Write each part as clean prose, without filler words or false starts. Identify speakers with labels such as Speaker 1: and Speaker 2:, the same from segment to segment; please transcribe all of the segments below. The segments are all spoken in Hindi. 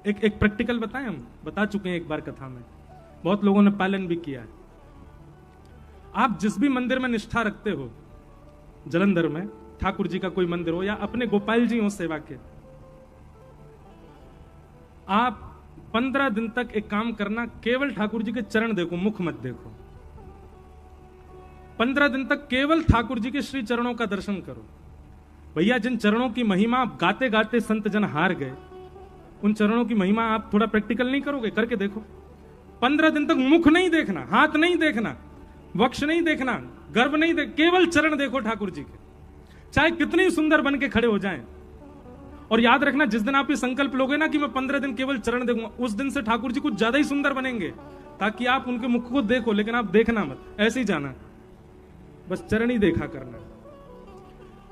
Speaker 1: एक प्रैक्टिकल बताएं, हम बता चुके हैं एक बार कथा में, बहुत लोगों ने पालन भी किया है। आप जिस भी मंदिर में निष्ठा रखते हो, जालंधर में ठाकुर जी का कोई मंदिर हो या अपने गोपाल जी हो सेवा के, आप 15 दिन तक एक काम करना, केवल ठाकुर जी के चरण देखो, मुख मत देखो। 15 दिन तक केवल ठाकुर जी के श्री चरणों का दर्शन करो। भैया जिन चरणों की महिमा गाते गाते संत जन हार गए, उन चरणों की महिमा आप थोड़ा प्रैक्टिकल नहीं करोगे? करके देखो। 15 दिन तक मुख नहीं देखना, हाथ नहीं देखना, वक्ष नहीं देखना, गर्भ नहीं देख, केवल चरण देखो ठाकुर जी के, चाहे कितने सुंदर बन के खड़े हो जाएं। और याद रखना, जिस दिन आप ये संकल्प लोगे ना कि मैं 15 दिन केवल चरण देखूंगा, उस दिन से ठाकुर जी कुछ ज्यादा ही सुंदर बनेंगे, ताकि आप उनके मुख को देखो, लेकिन आप देखना मत, ऐसे ही जाना, बस चरण ही देखा करना।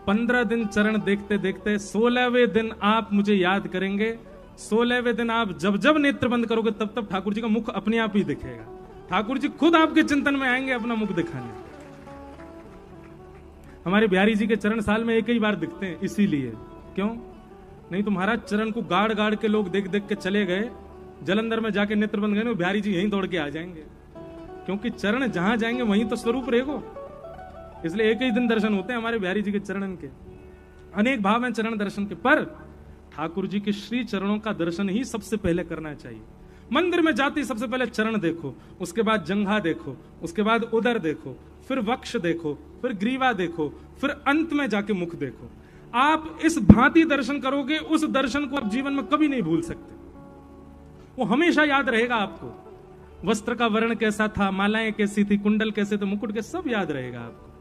Speaker 1: 15 दिन चरण देखते देखते 16वें दिन आप मुझे याद करेंगे। 16वें दिन आप जब जब नेत्र बंद करोगे, तब तब ठाकुर जी का मुख अपने आप ही दिखेगा। ठाकुर जी खुद आपके चिंतन में आएंगे अपना मुख दिखाने। हमारे बिहारी जी के चरण साल में एक ही बार दिखते हैं, इसीलिए। क्यों? नहीं तो महाराज चरण को गाड़ गाड़ के लोग देख देख के चले गए, जालंधर में जाके नेत्र बंद गए, बिहारी जी यहीं दौड़ के आ जाएंगे, क्योंकि चरण जहां जाएंगे वहीं तो स्वरूप रहेगो। इसलिए एक ही दिन दर्शन होते हैं हमारे बिहारी जी के चरणन के। अनेक भाव हैं चरण दर्शन के, पर ठाकुर जी के श्री चरणों का दर्शन ही सबसे पहले करना चाहिए। मंदिर में जाते ही सबसे पहले चरण देखो, उसके बाद जंघा देखो, उसके बाद उदर देखो, फिर वक्ष देखो, फिर ग्रीवा देखो, फिर अंत में जाके मुख देखो। आप इस भांति दर्शन करोगे, उस दर्शन को आप जीवन में कभी नहीं भूल सकते, वो हमेशा याद रहेगा आपको। वस्त्र का वर्ण कैसा था, मालाएं कैसी थी, कुंडल कैसे थे, मुकुट के, सब याद रहेगा आपको।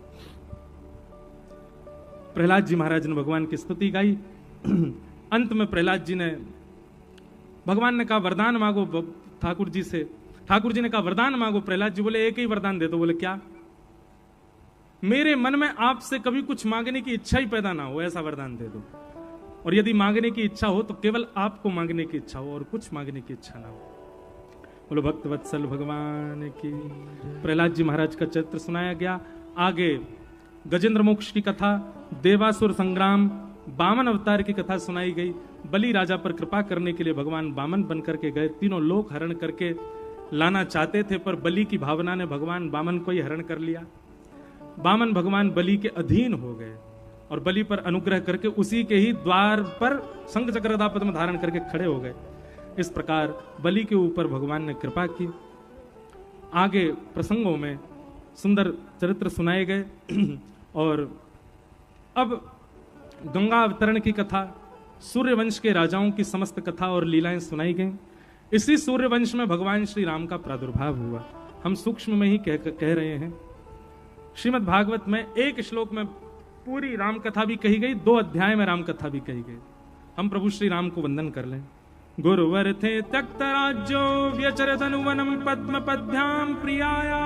Speaker 1: प्रहलाद जी महाराज ने भगवान की स्तुति गाई। अंत में प्रहलाद जी ने, भगवान ने कहा वरदान मांगो ठाकुर जी से, ठाकुर जी ने कहा वरदान मांगो। प्रहलाद जी बोले एक ही वरदान दे दो। बोले क्या? मेरे मन में आपसे कभी कुछ मांगने की इच्छा ही पैदा ना हो, ऐसा वरदान दे दो। और यदि मांगने की इच्छा हो तो केवल आपको मांगने की इच्छा हो और कुछ मांगने की इच्छा ना हो। बोलो भक्त वत्सल भगवान की। प्रहलाद जी महाराज का चरित्र सुनाया गया। आगे गजेंद्र मोक्ष की कथा, देवासुर संग्राम, बामन अवतार की कथा सुनाई गई। बलि राजा पर कृपा करने के लिए भगवान बामन बन करके गए, तीनों लोक हरण करके लाना चाहते थे, पर बलि की भावना ने भगवान बामन को ही हरण कर लिया। बामन भगवान बलि के अधीन हो गए और बलि पर अनुग्रह करके उसी के ही द्वार पर शंख चक्र गदा पद्म धारण करके खड़े हो गए। इस प्रकार बलि के ऊपर भगवान ने कृपा की। आगे प्रसंगों में सुंदर चरित्र सुनाए गए। और अब गंगा अवतरण की कथा, सूर्यवंश के राजाओं की समस्त कथा और लीलाएं सुनाई गई। इसी सूर्यवंश में भगवान श्री राम का प्रादुर्भाव हुआ। हम सूक्ष्म में ही कह रहे हैं। श्रीमद् भागवत में एक श्लोक में पूरी राम कथा भी कही गई, 2 अध्याय में राम कथा भी कही गई। हम प्रभु श्री राम को वंदन कर लें। गुरुवर थे त्यक्त राज्यो व्यचरत अनुवनम पद्म पद्भ्याम प्रियाया,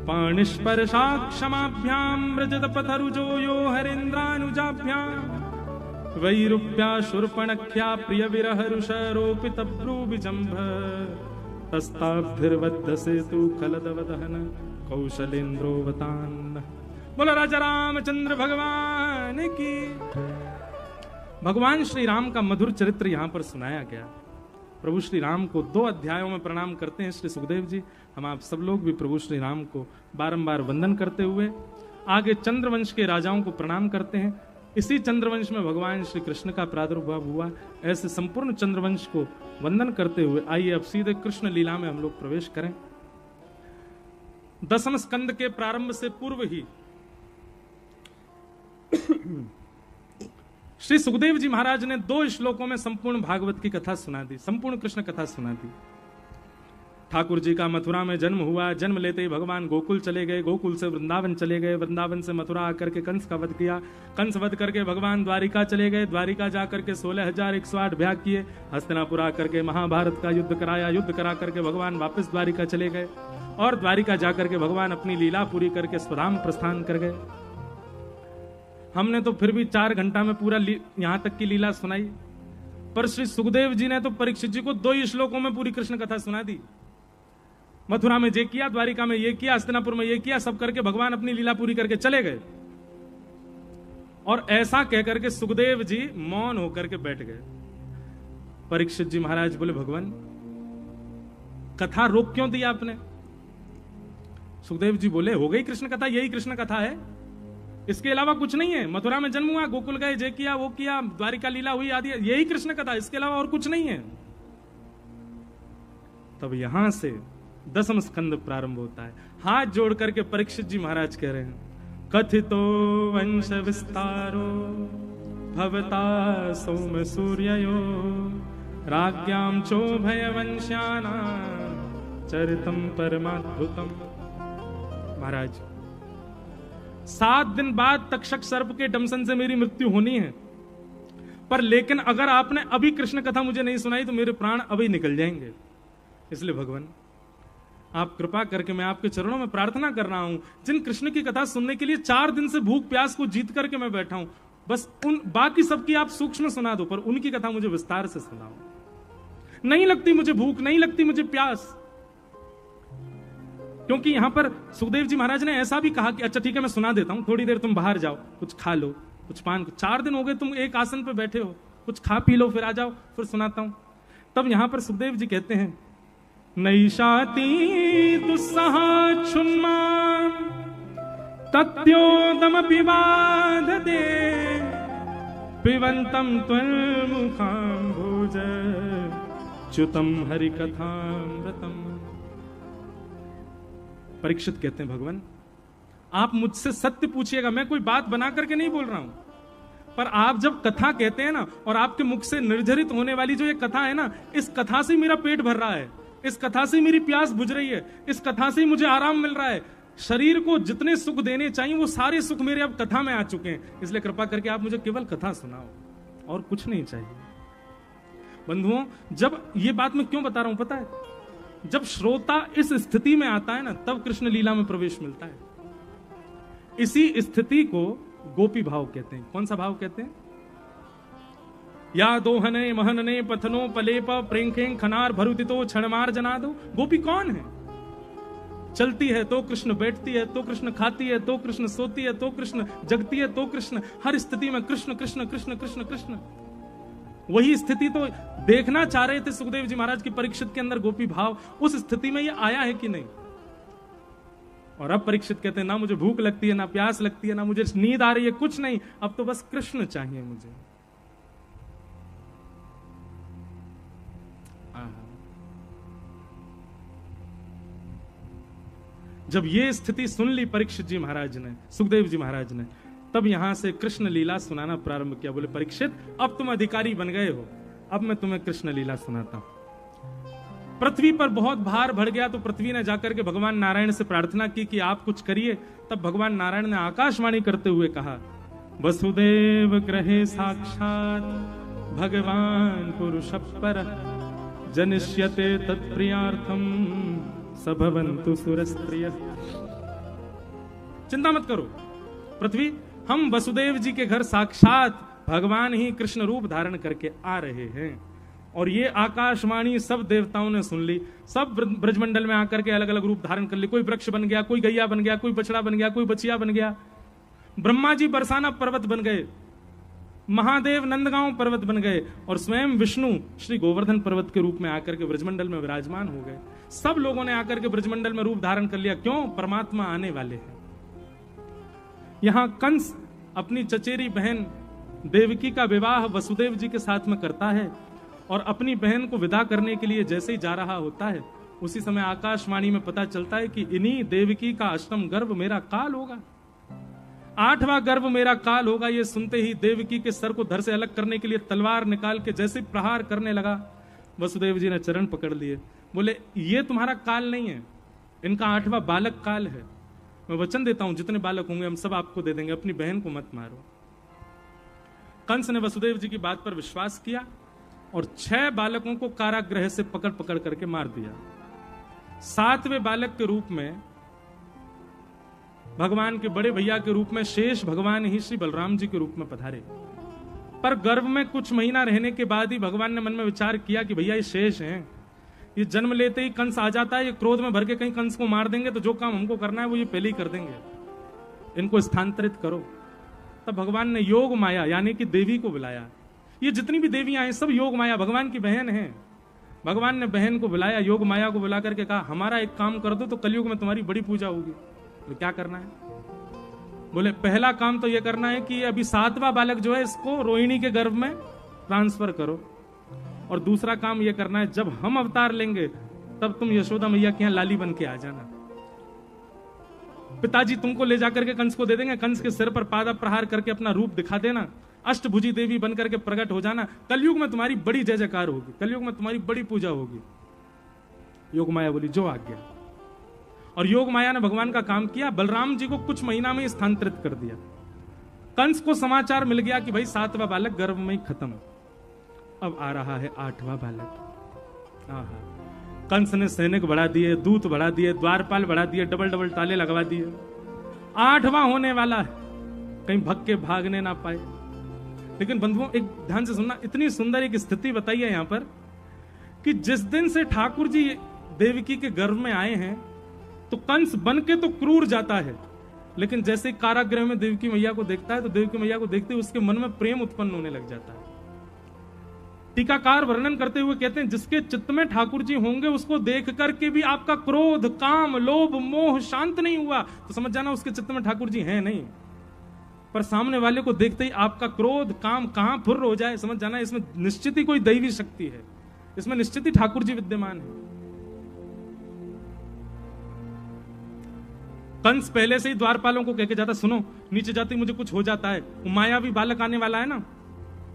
Speaker 1: पाणिस्पर्शा क्षमाभ्याम व्रजत पथरुजो यो हरेन्द्रानुजाभ्याम, वैरूप्या शूर्पणख्या प्रिय विरह रुषरोपित भ्रूविजंभ, तस्ताब्धिर्वद्ध सेतु खलदवदहन कौशलेन्द्रोवतान। बोलो राजा रामचंद्र भगवान की। भगवान श्री राम का मधुर चरित्र यहां पर सुनाया गया। प्रभु श्री राम को 2 अध्यायों में प्रणाम करते हैं श्री सुखदेव जी। हम आप सब लोग भी प्रभु श्री राम को बारंबार वंदन करते हुए आगे चंद्रवंश के राजाओं को प्रणाम करते हैं। इसी चंद्रवंश में भगवान श्री कृष्ण का प्रादुर्भाव हुआ। ऐसे संपूर्ण चंद्रवंश को वंदन करते हुए आइए अब सीधे कृष्ण लीला में हम लोग प्रवेश करें। 10वें स्कंद के प्रारंभ से पूर्व ही श्री सुखदेव जी महाराज ने 2 श्लोकों में संपूर्ण भागवत की कथा सुना दी, संपूर्ण कृष्ण कथा सुना दी। ठाकुर जी का मथुरा में जन्म हुआ। जन्म लेते ही भगवान गोकुल चले गए, गोकुल से वृंदावन चले गए, वृंदावन से मथुरा आकर के कंस का वध किया, कंस वध करके भगवान द्वारिका चले गए, द्वारिका जाकर के 16,108 भ्याग किए, हस्तिनापुर आकर के महाभारत का युद्ध कराया, युद्ध करा करके भगवान वापस द्वारिका चले गए और द्वारिका जाकर के भगवान अपनी लीला पूरी करके स्वधाम प्रस्थान कर गए। हमने तो फिर भी 4 घंटा में पूरा यहां तक की लीला सुनाई, पर श्री सुखदेव जी ने तो परीक्षित जी को 2 ही श्लोकों में पूरी कृष्ण कथा सुना दी। मथुरा में ये किया, द्वारिका में ये किया, हस्तिनापुर में ये किया, सब करके भगवान अपनी लीला पूरी करके चले गए। और ऐसा कहकर के सुखदेव जी मौन होकर के बैठ गए। परीक्षित जी महाराज बोले भगवान कथा रोक क्यों दी आपने? सुखदेव जी बोले हो गई कृष्ण कथा, यही कृष्ण कथा है, इसके अलावा कुछ नहीं है। मथुरा में जन्म हुआ, गोकुल गए, जे किया वो किया, द्वारिका लीला हुई आदि, यही कृष्ण कथा, इसके अलावा और कुछ नहीं है। तब यहां से 10वां स्कंद प्रारंभ होता है। हाथ जोड़ करके परीक्षित जी महाराज कह रहे हैं कथितो वंश विस्तारो भवता सोम सूर्ययो राज्ञाम चोभय वंश्याना चरितम परमाद्भुतम। महाराज 7 दिन बाद तक्षक सर्प के डंसन से मेरी मृत्यु होनी है, पर लेकिन अगर आपने अभी कृष्ण कथा मुझे नहीं सुनाई तो मेरे प्राण अभी निकल जाएंगे। इसलिए भगवान आप कृपा करके, मैं आपके चरणों में प्रार्थना कर रहा हूं, जिन कृष्ण की कथा सुनने के लिए 4 दिन से भूख प्यास को जीत करके मैं बैठा हूं, बस उन बाकी सबकी आप सूक्ष्म सुना दो, पर उनकी कथा मुझे विस्तार से सुनाओ। नहीं लगती मुझे भूख, नहीं लगती मुझे प्यास। क्योंकि यहां पर सुखदेव जी महाराज ने ऐसा भी कहा कि अच्छा ठीक है मैं सुना देता हूं, थोड़ी देर तुम बाहर जाओ, कुछ खा लो, कुछ पान, 4 दिन हो गए तुम एक आसन पे बैठे हो, कुछ खा पी लो, फिर आ जाओ, फिर सुनाता हूं। तब यहां पर सुखदेव जी कहते हैं नैषाति दुस्सहा क्षुन्मा तत्योदम पिबाध दे पिबंतम त्वन्मुखां भोज च्युतम हरिकथामृतम। परीक्षित कहते हैं भगवान आप मुझसे सत्य पूछिएगा, मैं कोई बात बना करके नहीं बोल रहा हूं, पर आप जब कथा कहते हैं ना और आपके मुख से निर्जरित होने वाली जो ये कथा है ना, इस कथा से मेरा पेट भर रहा है, इस कथा से मेरी प्यास बुझ रही है, इस कथा से मुझे आराम मिल रहा है। शरीर को जितने सुख देने चाहिए वो सारे सुख मेरे अब कथा में आ चुके हैं। इसलिए कृपा करके आप मुझे केवल कथा सुनाओ, और कुछ नहीं चाहिए। बंधुओं जब ये बात मैं क्यों बता रहा हूं पता है, जब श्रोता इस स्थिति में आता है ना तब कृष्ण लीला में प्रवेश मिलता है। इसी स्थिति को गोपी भाव कहते हैं। कौन सा भाव कहते हैं? या दोहने महनने पथनो पलेप प्रेंखें खनार भरुतितो क्षणमार जना दो। गोपी कौन है? चलती है तो कृष्ण, बैठती है तो कृष्ण, खाती है तो कृष्ण, सोती है तो कृष्ण, जगती है तो कृष्ण, हर स्थिति में कृष्ण कृष्ण कृष्ण कृष्ण कृष्ण। वही स्थिति तो देखना चाह रहे थे सुखदेव जी महाराज की परीक्षित के अंदर गोपी भाव। उस स्थिति में ये आया है कि नहीं? और अब परीक्षित कहते हैं ना मुझे भूख लगती है, ना प्यास लगती है, ना मुझे नींद आ रही है, कुछ नहीं, अब तो बस कृष्ण चाहिए मुझे। जब ये स्थिति सुन ली परीक्षित जी महाराज ने, सुखदेव जी महाराज ने, तब यहां से कृष्ण लीला सुनाना प्रारंभ किया। बोले परीक्षित अब तुम अधिकारी बन गए हो, अब मैं तुम्हें कृष्ण लीला सुनाता हूं। पृथ्वी पर बहुत भार बढ़ गया तो पृथ्वी ने जाकर के भगवान नारायण से प्रार्थना की कि आप कुछ करिए। तब भगवान नारायण ने आकाशवाणी करते हुए कहा वसुदेव ग्रहे साक्षात भगवान पुरुष पर जनिष्यते तत्प्रियार्थम सभवन्तु सुरस्त्रिय। चिंता मत करो पृथ्वी, हम वसुदेव जी के घर साक्षात भगवान ही कृष्ण रूप धारण करके आ रहे हैं। और ये आकाशवाणी सब देवताओं ने सुन ली। सब ब्रजमंडल में आकर के अलग अलग रूप धारण कर ली। कोई वृक्ष बन गया, कोई गैया बन गया, कोई बछड़ा बन गया, कोई बछिया बन गया। ब्रह्मा जी बरसाना पर्वत बन गए, महादेव नंदगांव पर्वत बन गए, और स्वयं विष्णु श्री गोवर्धन पर्वत के रूप में आकर के ब्रजमंडल में विराजमान हो गए। सब लोगों ने आकर के ब्रजमंडल में रूप धारण कर लिया। क्यों? परमात्मा आने वाले हैं। यहां कंस अपनी चचेरी बहन देवकी का विवाह वसुदेव जी के साथ में करता है, और अपनी बहन को विदा करने के लिए जैसे ही जा रहा होता है उसी समय आकाशवाणी में पता चलता है कि इन्हीं देवकी का अष्टम गर्भ मेरा काल होगा, 8वां गर्भ मेरा काल होगा। ये सुनते ही देवकी के सर को धड़ से अलग करने के लिए तलवार निकाल के जैसे प्रहार करने लगा, वसुदेव जी ने चरण पकड़ लिए। बोले ये तुम्हारा काल नहीं है, इनका 8वां बालक काल है। मैं वचन देता हूं जितने बालक होंगे हम सब आपको दे देंगे, अपनी बहन को मत मारो। कंस ने वसुदेव जी की बात पर विश्वास किया और 6 बालकों को कारागृह से पकड़ पकड़ करके मार दिया। 7वें बालक के रूप में भगवान के बड़े भैया के रूप में शेष भगवान ही श्री बलराम जी के रूप में पधारे। पर गर्भ में कुछ महीना रहने के बाद ही भगवान ने मन में विचार किया कि भैया ये शेष हैं, ये जन्म लेते ही कंस आ जाता है, ये क्रोध में भर के कहीं कंस को मार देंगे तो जो काम हमको करना है वो ये पहले ही कर देंगे, इनको स्थानांतरित करो। तब भगवान ने योग माया यानी कि देवी को बुलाया ये जितनी भी देवियां हैं सब योग माया भगवान की बहन हैं। भगवान ने बहन को बुलाया, योग माया को बुला करके कहा हमारा एक काम कर दो तो कलयुग में तुम्हारी बड़ी पूजा होगी। तो क्या करना है? बोले पहला काम तो ये करना है कि अभी 7वां बालक जो है इसको रोहिणी के गर्भ में ट्रांसफर करो, और दूसरा काम ये करना है जब हम अवतार लेंगे तब तुम यशोदा मैया के यहाँ लाली बन के आ जाना। पिताजी तुमको ले जाकर के कंस को दे देंगे, कंस के सिर पर पादा प्रहार करके अपना रूप दिखा देना, अष्टभुजी देवी बनकर के प्रकट हो जाना, कलयुग में तुम्हारी बड़ी जय जयकार होगी, कलयुग में तुम्हारी बड़ी पूजा होगी। योग माया बोली जो आज्ञा। और योग माया ने भगवान का काम किया, बलराम जी को कुछ महीना में स्थानांतरित कर दिया। कंस को समाचार मिल गया कि भाई 7वां बालक गर्भ में ही खत्म, अब आ रहा है 8वां बालक। कंस ने सैनिक बढ़ा दिए, दूत बढ़ा दिए, द्वारपाल बढ़ा दिए, डबल डबल ताले लगवा दिए। 8वां होने वाला है, कहीं भग के भागने ना पाए। लेकिन बंधुओं एक ध्यान से सुनना, इतनी सुंदर एक स्थिति बताई है यहां पर कि जिस दिन से ठाकुर जी देवकी के गर्भ में आए हैं तो कंस बन के तो क्रूर जाता है, लेकिन जैसे कारागृह में देवकी मैया को देखता है तो देवकी मैया को देखते उसके मन में प्रेम उत्पन्न होने लग जाता है। टीकाकार वर्णन करते हुए कहते हैं जिसके चित्त में ठाकुर जी होंगे उसको देख करके भी आपका क्रोध, काम, लोभ, मोह शांत नहीं हुआ तो समझ जाना उसके चित्त में ठाकुर जी हैं नहीं। पर सामने वाले को देखते ही आपका क्रोध, काम कहां फुर्र हो जाए, समझ जाना इसमें निश्चित ही कोई दैवी शक्ति है, इसमें निश्चित ही ठाकुर जी विद्यमान है। कंस पहले से ही द्वारपालों को कहके जाता, सुनो नीचे जाती मुझे कुछ हो जाता है, मायावी बालक आने वाला है ना,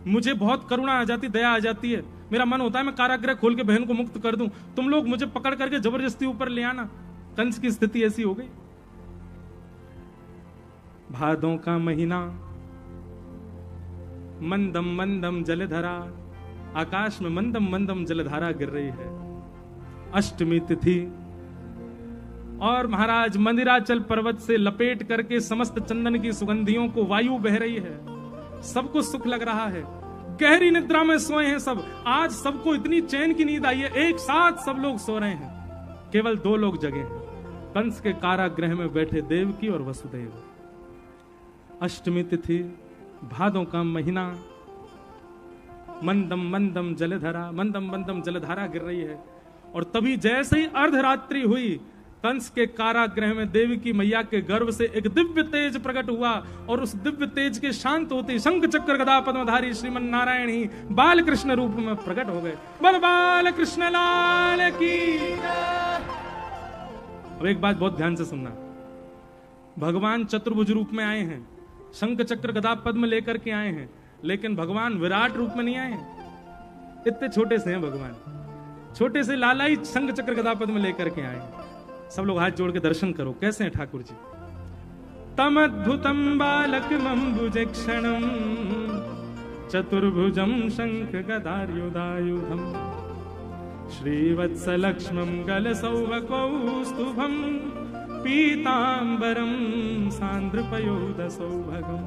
Speaker 1: मुझे बहुत करुणा आ जाती, दया आ जाती है, मेरा मन होता है मैं कारागृह खोल के बहन को मुक्त कर दूं, तुम लोग मुझे पकड़ करके जबरदस्ती ऊपर ले आना। कंस की स्थिति ऐसी हो गई। भादों का महीना, मंदम मंदम जलधारा, आकाश में मंदम मंदम जलधारा गिर रही है। अष्टमी तिथि और महाराज मंदिराचल पर्वत से लपेट करके समस्त चंदन की सुगंधियों को वायु बह रही है, सबको सुख लग रहा है, गहरी निद्रा में सोए हैं सब। आज सबको इतनी चैन की नींद आई है, एक साथ सब लोग सो रहे हैं, केवल 2 लोग जगे हैं, कंस के कारागृह में बैठे देवकी और वसुदेव। अष्टमी तिथि, भादों का महीना, मंदम मंदम जलधारा, मंदम मंदम जलधारा गिर रही है। और तभी जैसे ही अर्धरात्रि हुई, कंस के कारागृह में देवी की मैया के गर्भ से एक दिव्य तेज प्रकट हुआ, और उस दिव्य तेज के शांत होते शंख चक्र गदा पद्मधारी श्रीमन नारायण ही बाल कृष्ण रूप में प्रकट हो गए। बल बाल कृष्ण लाल की। अब एक बात बहुत ध्यान से सुनना, भगवान चतुर्भुज रूप में आए हैं, शंख चक्र गदा पद्म लेकर के आए हैं, लेकिन भगवान विराट रूप में नहीं आए हैं, इतने छोटे से हैं भगवान, छोटे से लाला ही शंख चक्र गदा पद्म लेकर के आए हैं। सब लोग हाथ जोड़ के दर्शन करो कैसे हैं ठाकुर जी। तम अद्भुतम बालकमंबुज क्षणम चतुर्भुजम शंख गदायुधायुधम श्रीवत्सलक्ष्मम गलसौभकौस्तुभम पीतांबरम सांद्रपयोध सौभगम।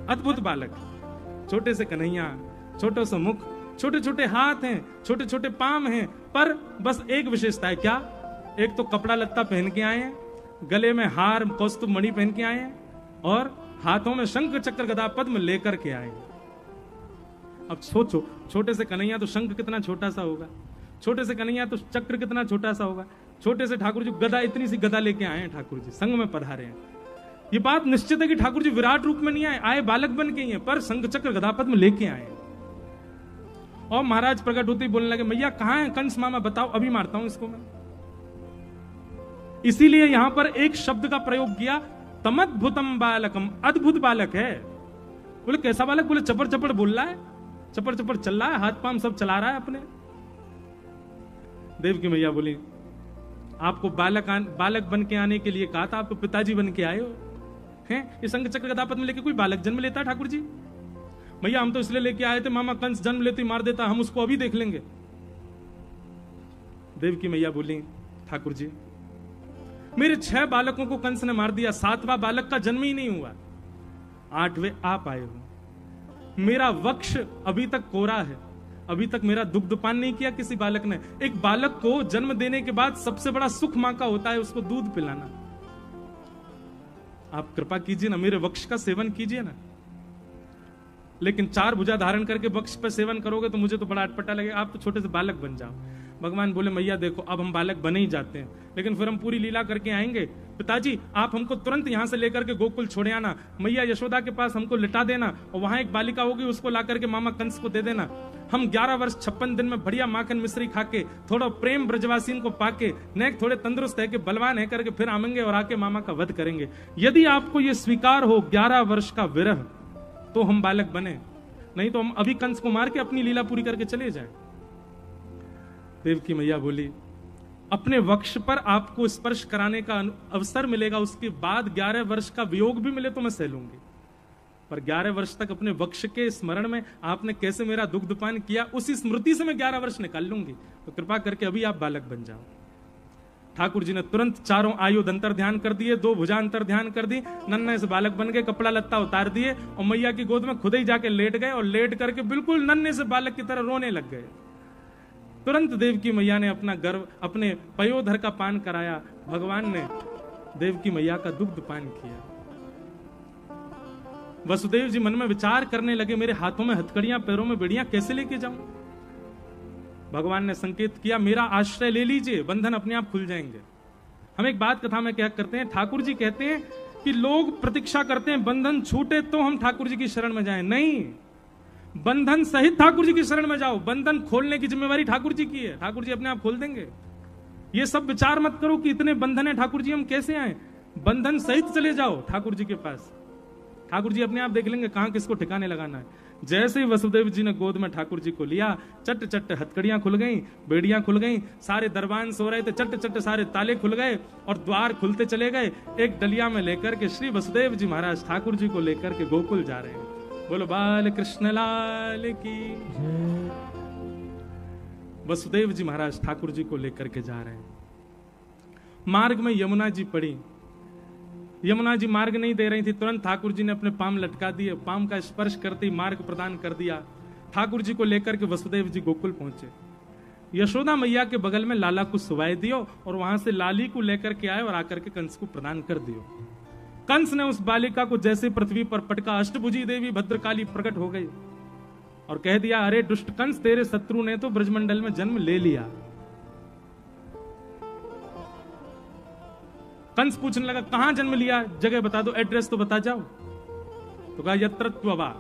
Speaker 1: अद्भुत बालक, छोटे से कन्हैया, छोटे से मुख, छोटे छोटे हाथ हैं, छोटे छोटे पांव हैं, पर बस एक विशेषता है, क्या? एक तो कपड़ा लत्ता पहन के आए हैं, गले में हार कौस्तुभ मणि पहन के आए हैं, और हाथों में शंख चक्र गदा पद्म लेकर के आए हैं। अब सोचो, छोटे से कन्हैया तो शंख कितना छोटा सा होगा, छोटे से कन्हैया तो चक्र कितना छोटा सा होगा, छोटे से ठाकुर जी गदा, इतनी सी गदा लेके आए हैं, ठाकुर जी संग में पधारे हैं। ये बात निश्चित है कि ठाकुर जी विराट रूप में नहीं आए, आए बालक बन के ही हैं, पर शंख चक्र गदा पद्म लेके आए हैं। और महाराज प्रकट होते ही बोलने लगे, मैया कहां है कंस मामा, बताओ अभी मारता हूं इसको मैं। इसीलिए यहां पर एक शब्द का प्रयोग किया, तमद्भुतम बालकम, अद्भुत बालक है। बोले कैसा बालक? बोले चपर चपर बोल रहा है, चपर चपर चल रहा है, हाथ पांव सब चला रहा है अपने। देव की मैया बोली, आपको बालक बन के आने के लिए कहा था, आप तो पिताजी बन के आए हो हैं। ये शंख चक्र गदा पद्म लेके कोई बालक जन्म लेता है ठाकुर जी? भैया हम तो इसलिए लेके आए थे, मामा कंस जन्म लेते मार देता, हम उसको अभी देख लेंगे। देव की मैया बोली, ठाकुर जी मेरे 6 बालकों को कंस ने मार दिया, 7वां बालक का जन्म ही नहीं हुआ, 8वें आप आए हो। मेरा वक्ष अभी तक कोरा है, अभी तक मेरा दुग्धपान नहीं किया किसी बालक ने। एक बालक को जन्म देने के बाद सबसे बड़ा सुख मां का होता है उसको दूध पिलाना। आप कृपा कीजिए ना, मेरे वक्ष का सेवन कीजिए ना। लेकिन 4 भुजा धारण करके वृक्ष पर सेवन करोगे तो मुझे तो बड़ा अटपटा लगेगा, आप तो छोटे से बालक बन जाओ। भगवान बोले मैया देखो अब हम बालक बने ही जाते हैं, लेकिन फिर हम पूरी लीला करके आएंगे। पिताजी आप हमको तुरंत यहां से लेकर के गोकुल छोड़े आना, मैया यशोदा के पास हमको लिटा देना, और वहां एक बालिका होगी उसको ला करके मामा कंस को दे देना। हम 11 वर्ष 56 दिन में बढ़िया माखन मिश्री खा के, थोड़ा प्रेम ब्रजवासीन को पाके, नेक थोड़े तंदुरुस्त है कि बलवान है करके फिर आएंगे और आके मामा का वध करेंगे। यदि आपको ये स्वीकार हो 11 वर्ष का विरह, तो हम बालक बने, नहीं तो हम अभी कंस को मार के अपनी लीला पूरी करके चले जाएं। देवकी मैया बोली अपने वक्ष पर आपको स्पर्श कराने का अवसर मिलेगा, उसके बाद 11 वर्ष का वियोग भी मिले तो मैं सह लूंगी, पर 11 वर्ष तक अपने वक्ष के स्मरण में आपने कैसे मेरा दुग्धपान किया, उसी स्मृति से मैं 11 वर्ष निकाल लूंगी, तो कृपा करके अभी आप बालक बन जाओ। ठाकुर जी ने तुरंत 4 आयुध अंतर ध्यान कर दिए, 2 भुजा अंतर ध्यान कर दी, नन्हे से बालक बन गए, कपड़ा लत्ता उतार दिए और मैया की गोद में खुद ही जाके लेट गए, और लेट करके बिल्कुल नन्हे से बालक की तरह रोने लग गए। तुरंत देवकी मैया ने अपना गर्भ अपने पयोधर का पान कराया, भगवान ने देवकी मैया का दुग्ध पान किया। वसुदेव जी मन में विचार करने लगे मेरे हाथों में हथकड़ियां पैरों में बेड़ियां कैसे लेके जाऊं। भगवान ने संकेत किया मेरा आश्रय ले लीजिए, बंधन अपने आप खुल जाएंगे। हम एक बात कथा में क्या करते हैं, ठाकुर जी कहते हैं कि लोग प्रतीक्षा करते हैं बंधन छूटे तो हम ठाकुर जी की शरण में जाएं, नहीं, बंधन सहित ठाकुर जी की शरण में जाओ। बंधन खोलने की जिम्मेवारी ठाकुर जी की है, ठाकुर जी अपने आप खोल देंगे। ये सब विचार मत करो कि इतने बंधन है ठाकुर जी हम कैसे आए, बंधन सहित चले जाओ ठाकुर जी के पास, ठाकुर जी अपने आप देख लेंगे कहां किसको ठिकाने लगाना है। जैसे ही वसुदेव जी ने गोद में ठाकुर जी को लिया, चट चट हथकड़ियां खुल गईं, बेड़ियां खुल गईं, सारे दरबान सो रहे थे, चट चट सारे ताले खुल गए और द्वार खुलते चले गए। एक डलिया में लेकर के श्री वसुदेव जी महाराज ठाकुर जी को लेकर के गोकुल जा रहे हैं। बोलो बाल कृष्ण लाल की। वसुदेव जी महाराज ठाकुर जी को लेकर के जा रहे हैं। मार्ग में यमुना जी पड़ी, यमुना जी मार्ग नहीं दे रही थी, तुरंत ठाकुर जी ने अपने पाम लटका दिए, पाम का स्पर्श करते ही मार्ग प्रदान कर दिया। ठाकुर जी को लेकर के वसुदेव जी गोकुल पहुंचे। यशोदा मैया के बगल में लाला को सुवाई दियो और वहां से लाली को लेकर के आए और आकर के कंस को प्रदान कर दियो। कंस ने उस बालिका को जैसे पृथ्वी पर पटका, अष्टभुजी देवी भद्रकाली प्रकट हो गई और कह दिया अरे दुष्ट कंस, तेरे शत्रु ने तो ब्रजमंडल में जन्म ले लिया। कंस पूछने लगा कहां जन्म लिया, जगह बता दो, एड्रेस तो बता जाओ। तो कहा यत्र त्ववा,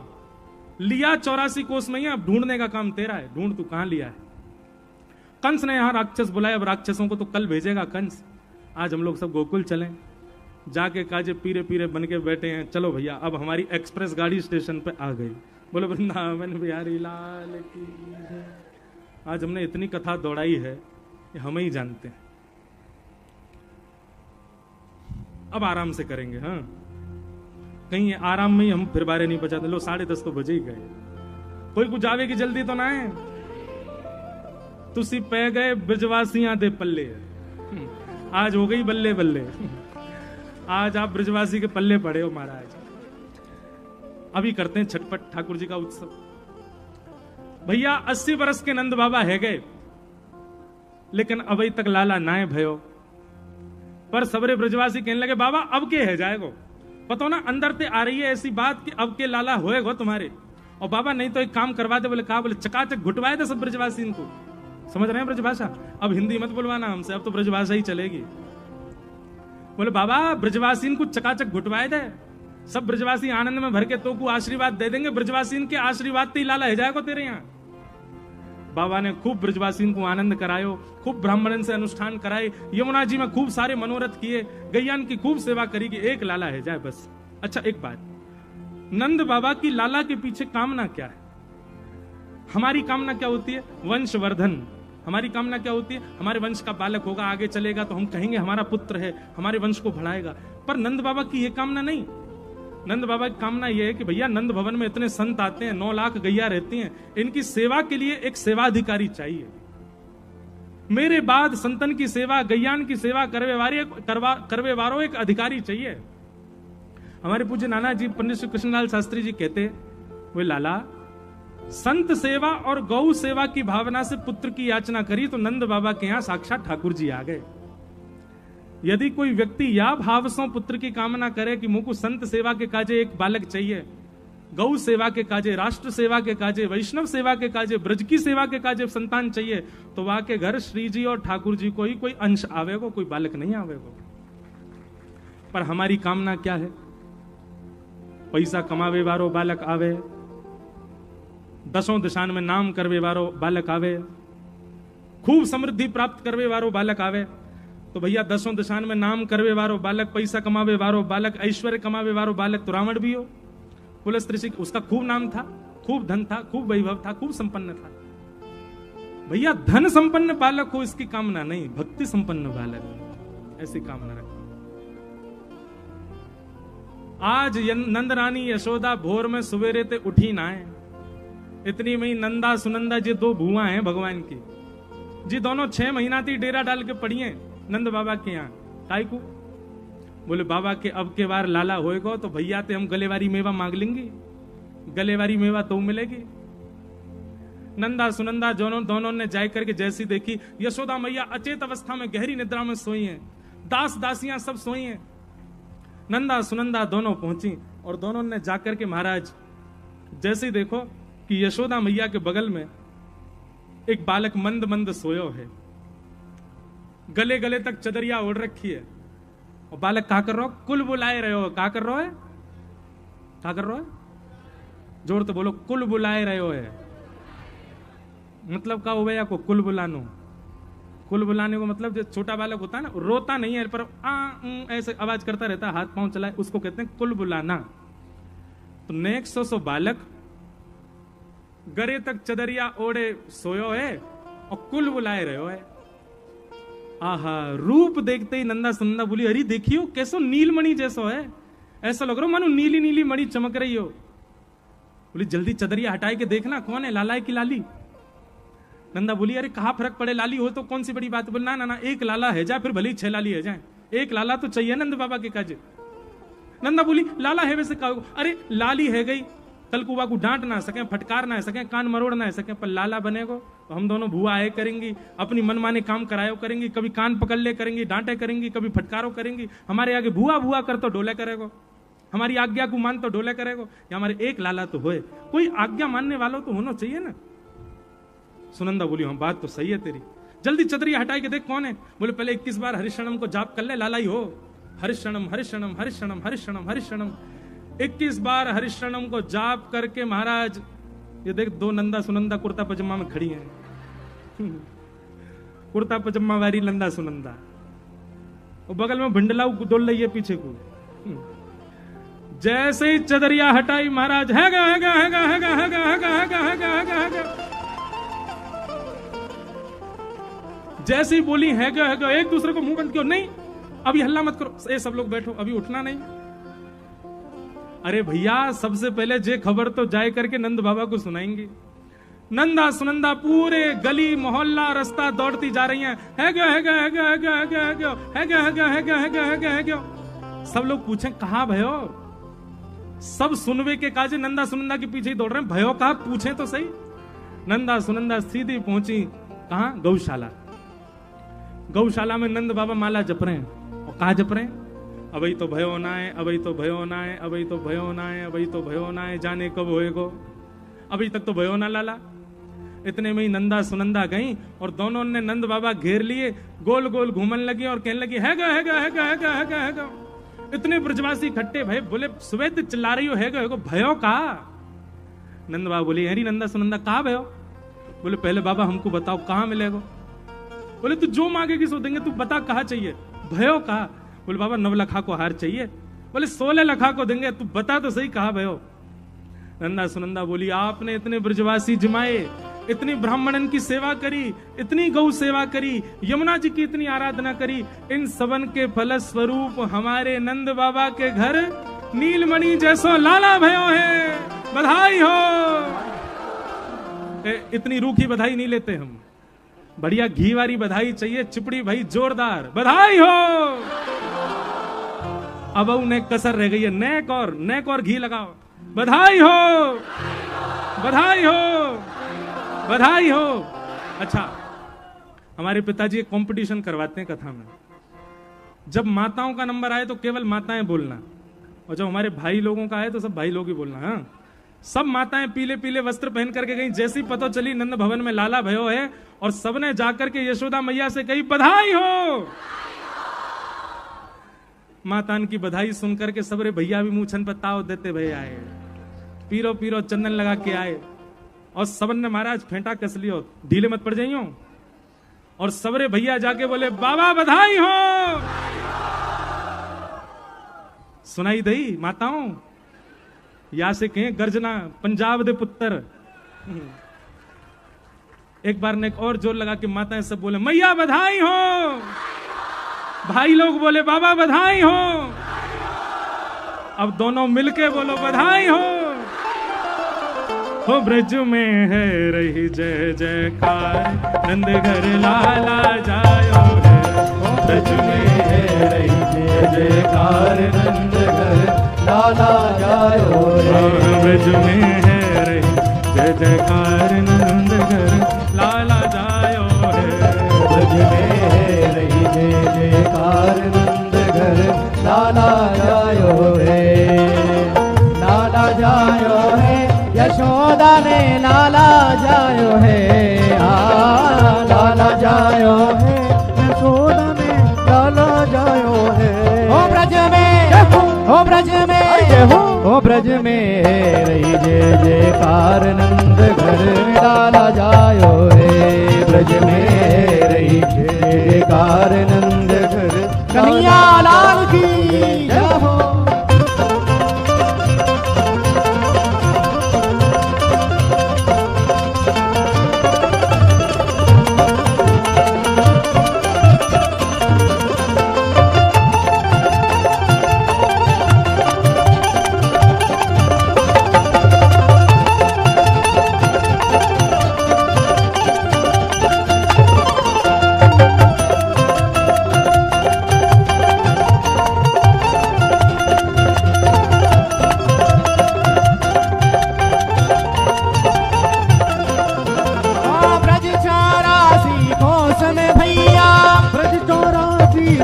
Speaker 1: लिया 84 कोस में ही, अब ढूंढने का काम तेरा है, ढूंढ तू कहां लिया है। कंस ने यहां राक्षस बुलाया, अब राक्षसों को तो कल भेजेगा कंस, आज हम लोग सब गोकुल चलें। जाके काजे पीरे पीरे बन के बैठे हैं, चलो भैया अब हमारी एक्सप्रेस गाड़ी स्टेशन पे आ गई। बोलो वृंदावन बिहारी लाल की। आज हमने इतनी कथा दौड़ाई है कि हम ही जानते हैं, अब आराम से करेंगे। हाँ कहीं आराम में ही हम फिर बारे नहीं बचाते। लो 10:30 तो बजे ही गए, कोई कुछ आवे की जल्दी तो ना है। तुसी पै गए ब्रजवासियां दे पल्ले, आज हो गई बल्ले बल्ले, आज आप ब्रजवासी के पल्ले पड़े हो महाराज। अभी करते हैं छटपट ठाकुर जी का उत्सव। भैया 80 वर्ष के नंद बाबा है गए, लेकिन अभी तक लाला नाए भयो। पर सबरे ब्रजवासी कहने लगे बाबा अब के है जाएगो, पता ना अंदर से आ रही है ऐसी बात कि अब के लाला होएगो तुम्हारे। और बाबा नहीं तो एक काम करवा दे। बोले कहा, बोले चकाचक घुटवाए थे सब ब्रजवासी इनको। समझ रहे हैं ब्रजभाषा, अब हिंदी मत बुलवाना हमसे, अब तो ब्रजभाषा ही चलेगी। बोले बाबा ब्रजवासीन को चकाचक घुटवाए दे, सब ब्रजवासी आनंद में भर के तो को आशीर्वाद दे देंगे, ब्रजवासीन के आशीर्वाद ते लाला है जाएगा तेरे यहाँ। बाबा ने खूब ब्रजवासीन को आनंद करायो, खूब ब्राह्मणन से अनुष्ठान कराए, यमुना जी में खूब सारे मनोरथ किए, गैयान की खूब सेवा करी कि एक लाला है जाए बस। अच्छा एक बात, नंद बाबा की लाला के पीछे कामना क्या है? हमारी कामना क्या होती है? वंशवर्धन। हमारी कामना क्या होती है? हमारे वंश का बालक होगा, आगे चलेगा तो हम कहेंगे हमारा पुत्र है, हमारे वंश को बढ़ाएगा। पर नंद बाबा की यह कामना नहीं। नंद बाबा की कामना यह है कि भैया नंद भवन में इतने संत आते हैं, 9 लाख गैया रहती हैं, इनकी सेवा के लिए एक सेवाधिकारी चाहिए। मेरे बाद संतन की सेवा, गैयान की सेवा करवे वारो एक अधिकारी चाहिए। हमारे पूज्य नाना जी पंडित श्री कृष्णलाल शास्त्री जी कहते, वे लाला संत सेवा और गौ सेवा की भावना से पुत्र की याचना करी तो नंद बाबा के यहां साक्षात ठाकुर जी आ गए। यदि कोई व्यक्ति या भाव से पुत्र की कामना करे कि मुझको संत सेवा के काजे एक बालक चाहिए, गौ सेवा के काजे, राष्ट्र सेवा के काजे, वैष्णव सेवा के काजे, ब्रज की सेवा के काजे संतान चाहिए तो वहां के घर श्री जी और ठाकुर जी को ही कोई अंश आवेगो, कोई बालक नहीं आवेगो। पर हमारी कामना क्या है? पैसा कमावे वारो बालक आवे, दसों दिशान में नाम करवे वारो बालक आवे, खूब समृद्धि प्राप्त करवे वारो बालक आवे। तो भैया दसों दिशान में नाम करवे वारो बालक, पैसा कमावे वारो बालक, ऐश्वर्य कमावे वारो बालक तो रावण भी हो। कुलस्त्रीषि उसका खूब नाम था, खूब धन था, खूब वैभव था, खूब संपन्न था। भैया धन संपन्न बालक हो इसकी कामना नहीं, भक्ति संपन्न बालक ऐसी कामना रखो। आज नंद रानी यशोदा भोर में सवेरे ते उठी ना है, इतनी में ही नंदा सुनंदा जी दो भुआ हैं भगवान की जी, दोनों 6 महीना थी डेरा डाल के पड़ी हैं नंद बाबा के यहाँ। काय को बोले बाबा के अब के बार लाला होएगा तो भैया ते हम गलेवारी मेवा मांग लेंगे, गलेवारी मेवा तो मिलेगी। नंदा सुनंदा दोनों ने जाय करके जैसी देखी यशोदा मैया अचेत अवस्था में गहरी निद्रा में सोई हैं, दास दासियां सब सोई हैं। नंदा सुनंदा दोनों पहुंची और दोनों ने जाकर के महाराज जैसे ही देखो कि यशोदा मैया के बगल में एक बालक मंद मंद सोयो है, गले गले तक चदरिया ओढ़ रखी है और बालक क्या कर रहा हो? कुल बुलाए रहे हो। क्या कर रहा है? क्या कर रहा है? जोर तो बोलो। कुल बुलाए रहे हो है मतलब क्या हो गया को कुल बुलानो? कुल बुलाने को मतलब जो छोटा बालक होता है ना, रोता नहीं है पर ऐसे आवाज करता रहता है, हाथ पांव चलाए, उसको कहते हैं कुल बुलाना। तो नेक्स्ट सो बालक गरे तक चदरिया ओढ़े सोयो है और कुल बुलाए रहे हो है। आहा, रूप देखते ही नंदा सुनंदा बोली अरे देखियो कैसो नीलमणि जैसो है, ऐसा लग रहा मानो नीली नीली मणि चमक रही हो। बोली जल्दी चदरिया हटाए के देखना कौन है, लाला है कि लाली? नंदा बोली अरे कहा फर्क पड़े, लाली हो तो कौन सी बड़ी बात। बोल ना ना ना, एक लाला है जाए फिर भले ही 6 लाली है जाए, एक लाला तो चाहिए नंद बाबा के काजे। नंदा बोली लाला है वैसे कहो, अरे लाली है गई, कल को को डांट ना सके, फटकार ना सके, कान मरोड़ ना सके, पर लाला बनेगो तो हम दोनों भुआ आए करेंगी, अपनी मनमाने काम करायो करेंगी, कभी कान पकड़ ले करेंगी, डांटे करेंगी, कभी फटकारो करेंगी। हमारे आगे भुआ भुआ कर तो डोले करेगो, हमारी आज्ञा को मान तो डोले करेगो। या हमारे एक लाला तो होए, कोई आज्ञा मानने वालों तो होना चाहिए ना। सुनंदा बोली हम बात तो सही है तेरी, जल्दी चदरिया हटाई के देख कौन है। बोले पहले 21 बार हरिशरणम को जाप कर ले, लाला ही हो। हरिशरणम हरिशरणम हरिशरणम हरिशरणम हरिशरणम 21 बार हरिशरणम को जाप करके महाराज ये देख दो नंदा सुनंदा कुर्ता पजामा में खड़ी हैं। कुर्ता पजामा वाली नंदा सुनंदा और बगल में भिंडलाऊ डोल रही है पीछे को। जैसे ही चदरिया हटाई महाराज हैगा हैगा हैगा हैगा हैगा हैगा हैगा हैगा हैगा हैगा, जैसे ही बोली हैगा हैगा, एक दूसरे को मुंह बंद किया, नहीं अभी हल्ला मत करो, ए सब लोग बैठो, अभी उठना नहीं। अरे भैया सबसे पहले जे खबर तो जाए करके नंद बाबा को सुनाएंगे। नंदा सुनंदा पूरे गली मोहल्ला रास्ता दौड़ती जा रही हैं, हैगा हैगा हैगा हैगा हैगा हैगा हैगा हैगा हैगा हैगा हैगा हैगा। सब लोग पूछें कहां भयो, सब सुनवे के काजे नंदा सुनंदा के पीछे ही दौड़ रहे हैं, भयो कहा पूछे तो सही। नंदा सुनंदा सीधी पहुंची कहां? गौशाला। गौशाला में नंद बाबा माला जप रहे हैं और कहा जप रहे हैं? अभी तो भयो ना है, अभी तो भयो ना है, अभी तो भयो ना है, अभी तो भयो ना है, जाने कब होएगो, अभी तक तो भयो ना लाला। इतने में ही नंदा सुनंदा गई और दोनों ने नंद बाबा घेर लिए, गोल गोल घूमने लगी और कहने लगी हैगा हैगा हैगा हैगा हैगा हैगा। इतने ब्रजवासी इकट्ठे भय, बोले सुबह चिल्ला रही हो हैगा हैगा, भयो का? नंद बाबा बोले अरे नंदा सुनंदा कहा भयो? बोले पहले बाबा हमको बताओ कहाँ मिलेगा। बोले तू जो मांगेगी सो देंगे, तू बता कहाँ चाहिए। भयो कहा? बोले बाबा 9 लाख को हार चाहिए। बोले 16 लाख को देंगे, तू बता तो सही कहा भयो। नंदा सुनंदा बोली आपने इतने ब्रजवासी जमाए, इतनी ब्राह्मणन की सेवा करी, इतनी गौ सेवा करी, यमुना जी की इतनी आराधना करी, इन सबन के फल स्वरूप हमारे नंद बाबा के घर नीलमणि जैसो लाला भयो है, बधाई हो। इतनी रूखी बधाई नहीं लेते हम, बढ़िया घी वाली बधाई चाहिए, चिपड़ी भाई जोरदार बधाई हो। अब उन्हें कसर रह गई है, नेक और घी लगाओ, बधाई हो बधाई हो बधाई हो। अच्छा, हमारे पिताजी एक कंपटीशन करवाते हैं कथा में, जब माताओं का नंबर आए तो केवल माताएं बोलना, और जब हमारे भाई लोगों का आए तो सब भाई लोग ही बोलना। हाँ, सब माताएं पीले पीले वस्त्र पहन करके गई। जैसी पता चली नंद भवन में लाला भयो है, और सबने जाकर के यशोदा मैया से कही बधाई हो। मातान की बधाई सुनकर के सबरे भैया भी मुंह छन पर ताव देते भैया आए, पीरो पीरो चंदन लगा के आए, और सबन ने महाराज फेंटा कस लियो, ढीले मत पड़ जाइयो। और सबरे भैया जाके बोले बाबा बधाई हो। सुनाई दई माताओं, या से कहें गर्जना पंजाब दे पुत्र। एक बार ने एक और जोर लगा के माताएं सब बोले मैया बधाई हो। भाई लोग बोले बाबा बधाई हो। अब दोनों मिलके बोलो बधाई हो ब्रज में है रही जय जयकार, नंद घर लाला जायो है।
Speaker 2: ब्रज में है रही जय जयकार, नंद घर लाला जायो रे।
Speaker 1: ब्रज में है रही जय जयकार, नंद घर लाला जायो है।
Speaker 2: ब्रज में है रही जय जयकार, नंद घर लाला जायो रे। लाला जायो है यशोदा ने लाला जायो है। लाला जायो है यशोदा ने लाला जायो है। ओ ब्रज में, ओ ब्रज में, ओ ब्रज में रही जय जयकार, नंद घर लाला जायो रे। ब्रज में रही जय जयकार, नंद घर कन्हैया लाल की जय हो।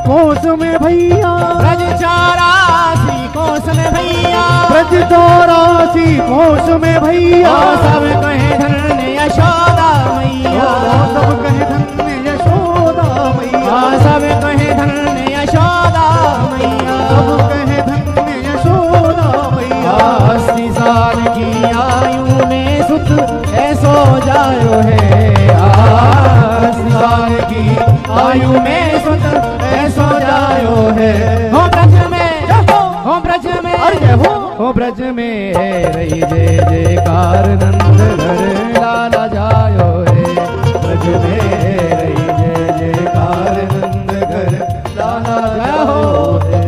Speaker 2: कोस में भैया, ब्रज 84 कोस में भैया, ब्रज 84 कोस में भैया। सब कहे धन्य यशोदा मैया, सब कहे धन्य यशोदा मैया, सब कहे धन्य यशोदा मैया, सब कहे धन्य यशोदा मैया। 80 साल की आयु में सुत ऐसो जायो है। 80 साल की आयु में सुत ऐसो जायो है। हो ब्रज में, हो ब्रज में, हो ब्रज में रही जय जयकार, नंद घर लाला जायो है। ब्रज में रही जय जयकार, नंद घर लाला जायो है।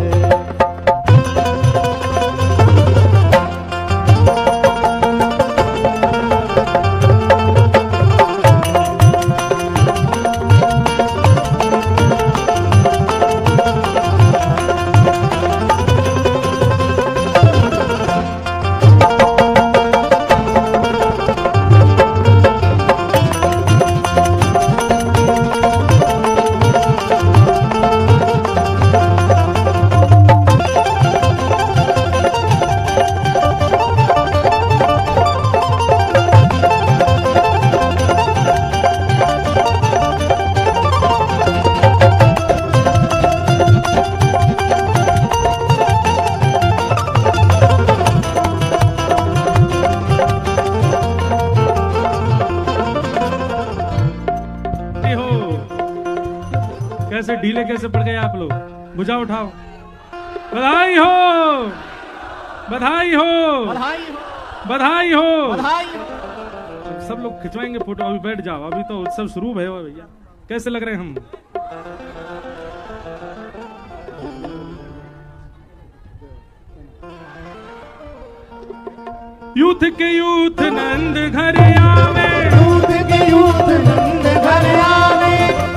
Speaker 1: कैसे ढीले कैसे पड़ गए आप लोग, भुजा उठाओ। बधाई हो, बधाई हो, बधाई हो, बधाई हो। सब लोग खिंचवाएंगे फोटो। अभी बैठ जाओ, अभी तो उत्सव शुरू है भैया। कैसे लग रहे हैं हम? यूथ के यूथ नंद घर आवे,
Speaker 2: यूथ के यूथ नंद घर आवे,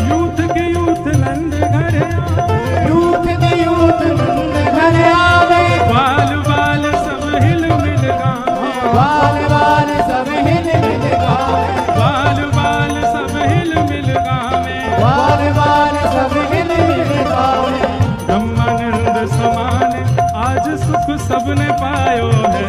Speaker 1: यूथ के यूथ नंद घर आवे,
Speaker 2: यूथ के यूथ नंद घर आवे।
Speaker 1: बाल बाल सब हिल मिल गावे,
Speaker 2: बाल बाल सब हिल मिल गावे,
Speaker 1: बाल बाल सब हिल मिल गावे,
Speaker 2: बाल बाल सब हिल मिल गावे।
Speaker 1: ब्रह्मानंद समान आज सुख सबने पायो है।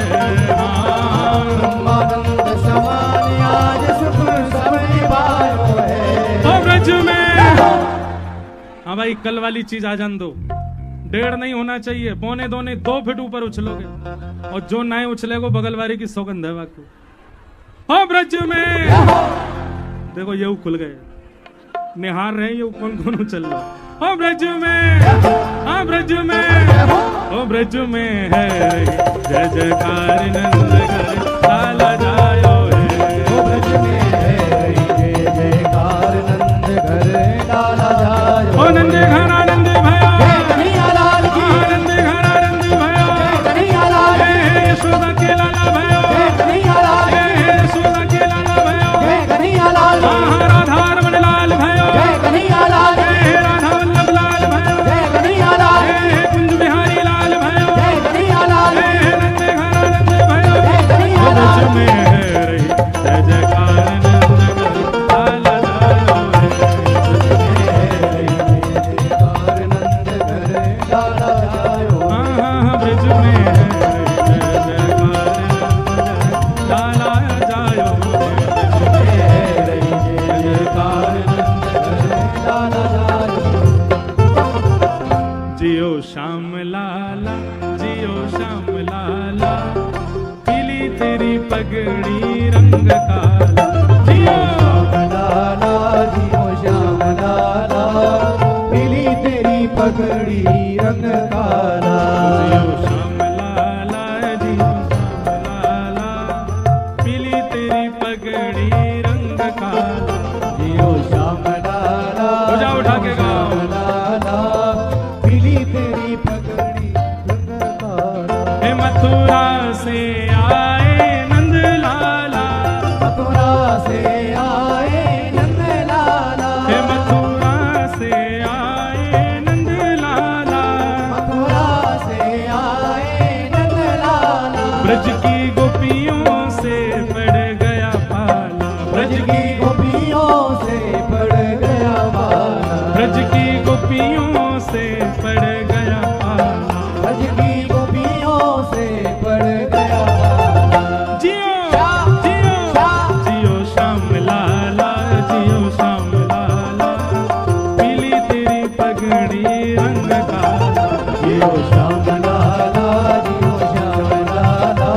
Speaker 1: हाँ भाई कल वाली चीज आ जान दो, 1.5 नहीं होना चाहिए, 1.25 नहीं 2 फीट ऊपर उछलोगे, और जो नए उछलेगो बगल वाले की सौगंध है बाकी। हो ब्रज में देखो ये खुल गए, निहार रहे ये कौन कौन उछल रहा। हो ब्रज में, हाँ ब्रज में, हो ब्रज में है जय जयकार नंद घर लाला जायो है।
Speaker 2: हो ब्रज में है जय जयकार नंद घर लाला जायो।
Speaker 1: हो नंद घर आनंद भयो,
Speaker 2: जय कन्हैया लाल की,
Speaker 1: आनंद घर आनंद भयो,
Speaker 2: जय कन्हैया लाल की,
Speaker 1: यशोदा के लाला भयो,
Speaker 2: जय कन्हैया लाल की,
Speaker 1: यशोदा के लाला भयो,
Speaker 2: जय कन्हैया लाल की,
Speaker 1: राधा रमन लाल भयो,
Speaker 2: जय कन्हैया लाल की,
Speaker 1: राधा वल्लभ लाल भयो,
Speaker 2: जय कन्हैया लाल की,
Speaker 1: कुंज बिहारी लाल भयो,
Speaker 2: जय कन्हैया लाल की,
Speaker 1: नंद घर आनंद भयो,
Speaker 2: जय कन्हैया लाल
Speaker 1: में है रही जय जयकार नंद घर लाला जायो है। ब्रज में है जय जयकार लाला जायो, जियो श्याम लाला, जियो श्याम लाला, पीली तेरी पगड़ी रंग काला। जियो
Speaker 2: लाला जियो श्याम लाला, पीली तेरी पगड़ी रंग काला।
Speaker 1: जियो श्याम लाला, जियो श्याम लाला, पीली तेरी पगड़ी रंग काला।
Speaker 2: जियो श्याम लाला,
Speaker 1: पूजा उठा के गाओ।
Speaker 2: लाला, पीली तेरी पगड़ी रंग काला।
Speaker 1: हे मथुरा से आए नंद लाला,
Speaker 2: मथुरा से आए नंद लाला,
Speaker 1: हे मथुरा से आए नंद लाला,
Speaker 2: मथुरा से आए नंद लाला।
Speaker 1: ब्रज की गोपियों से पड़ गया पाला,
Speaker 2: ब्रज की गोपियों से पड़ गया पाला,
Speaker 1: ब्रज की गोपियों से पड़ गया पाला।
Speaker 2: ब्रज की गोपियों से पड़ गया पाला।
Speaker 1: जियो जियो जियो श्याम लाला, जियो श्याम लाला, पीली तेरी पगड़ी रंग काला।
Speaker 2: जियो श्याम लाला, जियो श्याम लाला,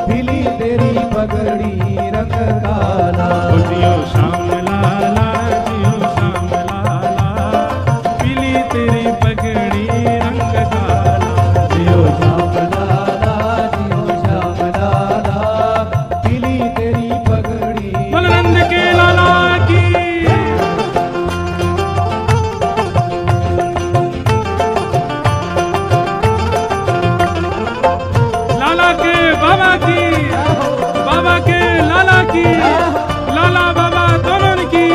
Speaker 2: पीली तेरी पगड़ी रंग काला।
Speaker 1: ओ जियो श्याम लाला, जियो श्याम लाला, पीली तेरी पगड़ी रंग काला।
Speaker 2: जियो श्याम लाला, जियो श्याम लाला, पीली तेरी पगड़ी।
Speaker 1: बलनंद के लाला की, लाला के बाबा की, बाबा के लाला की, लाला बाबा दोनों की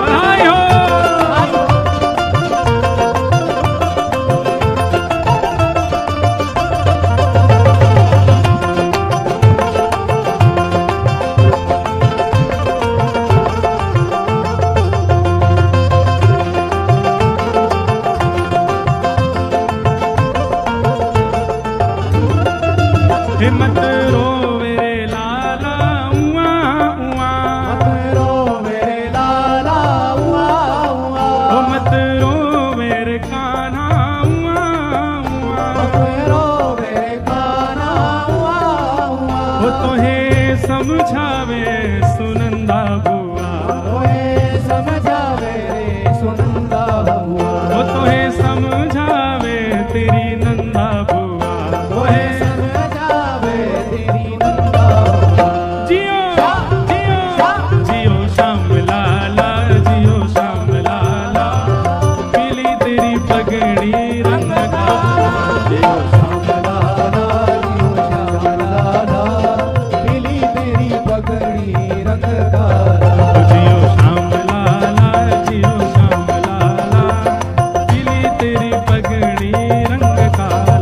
Speaker 1: बधाई हो। हिम्मत रोवे रे लाला उआ उआ,
Speaker 2: मत रो मेरे लाला उआ उआ,
Speaker 1: ओ मत रोवे रे कान्हा उआ उआ,
Speaker 2: मत रो मेरे कान्हा उआ उआ।
Speaker 1: ओ तोहे समझावे सुनंदा बुआ,
Speaker 2: ओए समझावे रे सुनंदा हुआ,
Speaker 1: ओ तोहे समझावे तेरी नंदा बुआ।
Speaker 2: ओए समझावे तेरी नंदा हुआ।
Speaker 1: जियो जियो जियो श्याम लाला, जियो श्याम लाला, पीली तेरी पगड़ी रंग काला।
Speaker 2: जियो श्याम लाला, जियो श्याम लाला, पीली तेरी पगड़ी रंग काला।
Speaker 1: जियो श्याम लाला, जियो श्याम लाला, पीली तेरी पगड़ी रंग काला।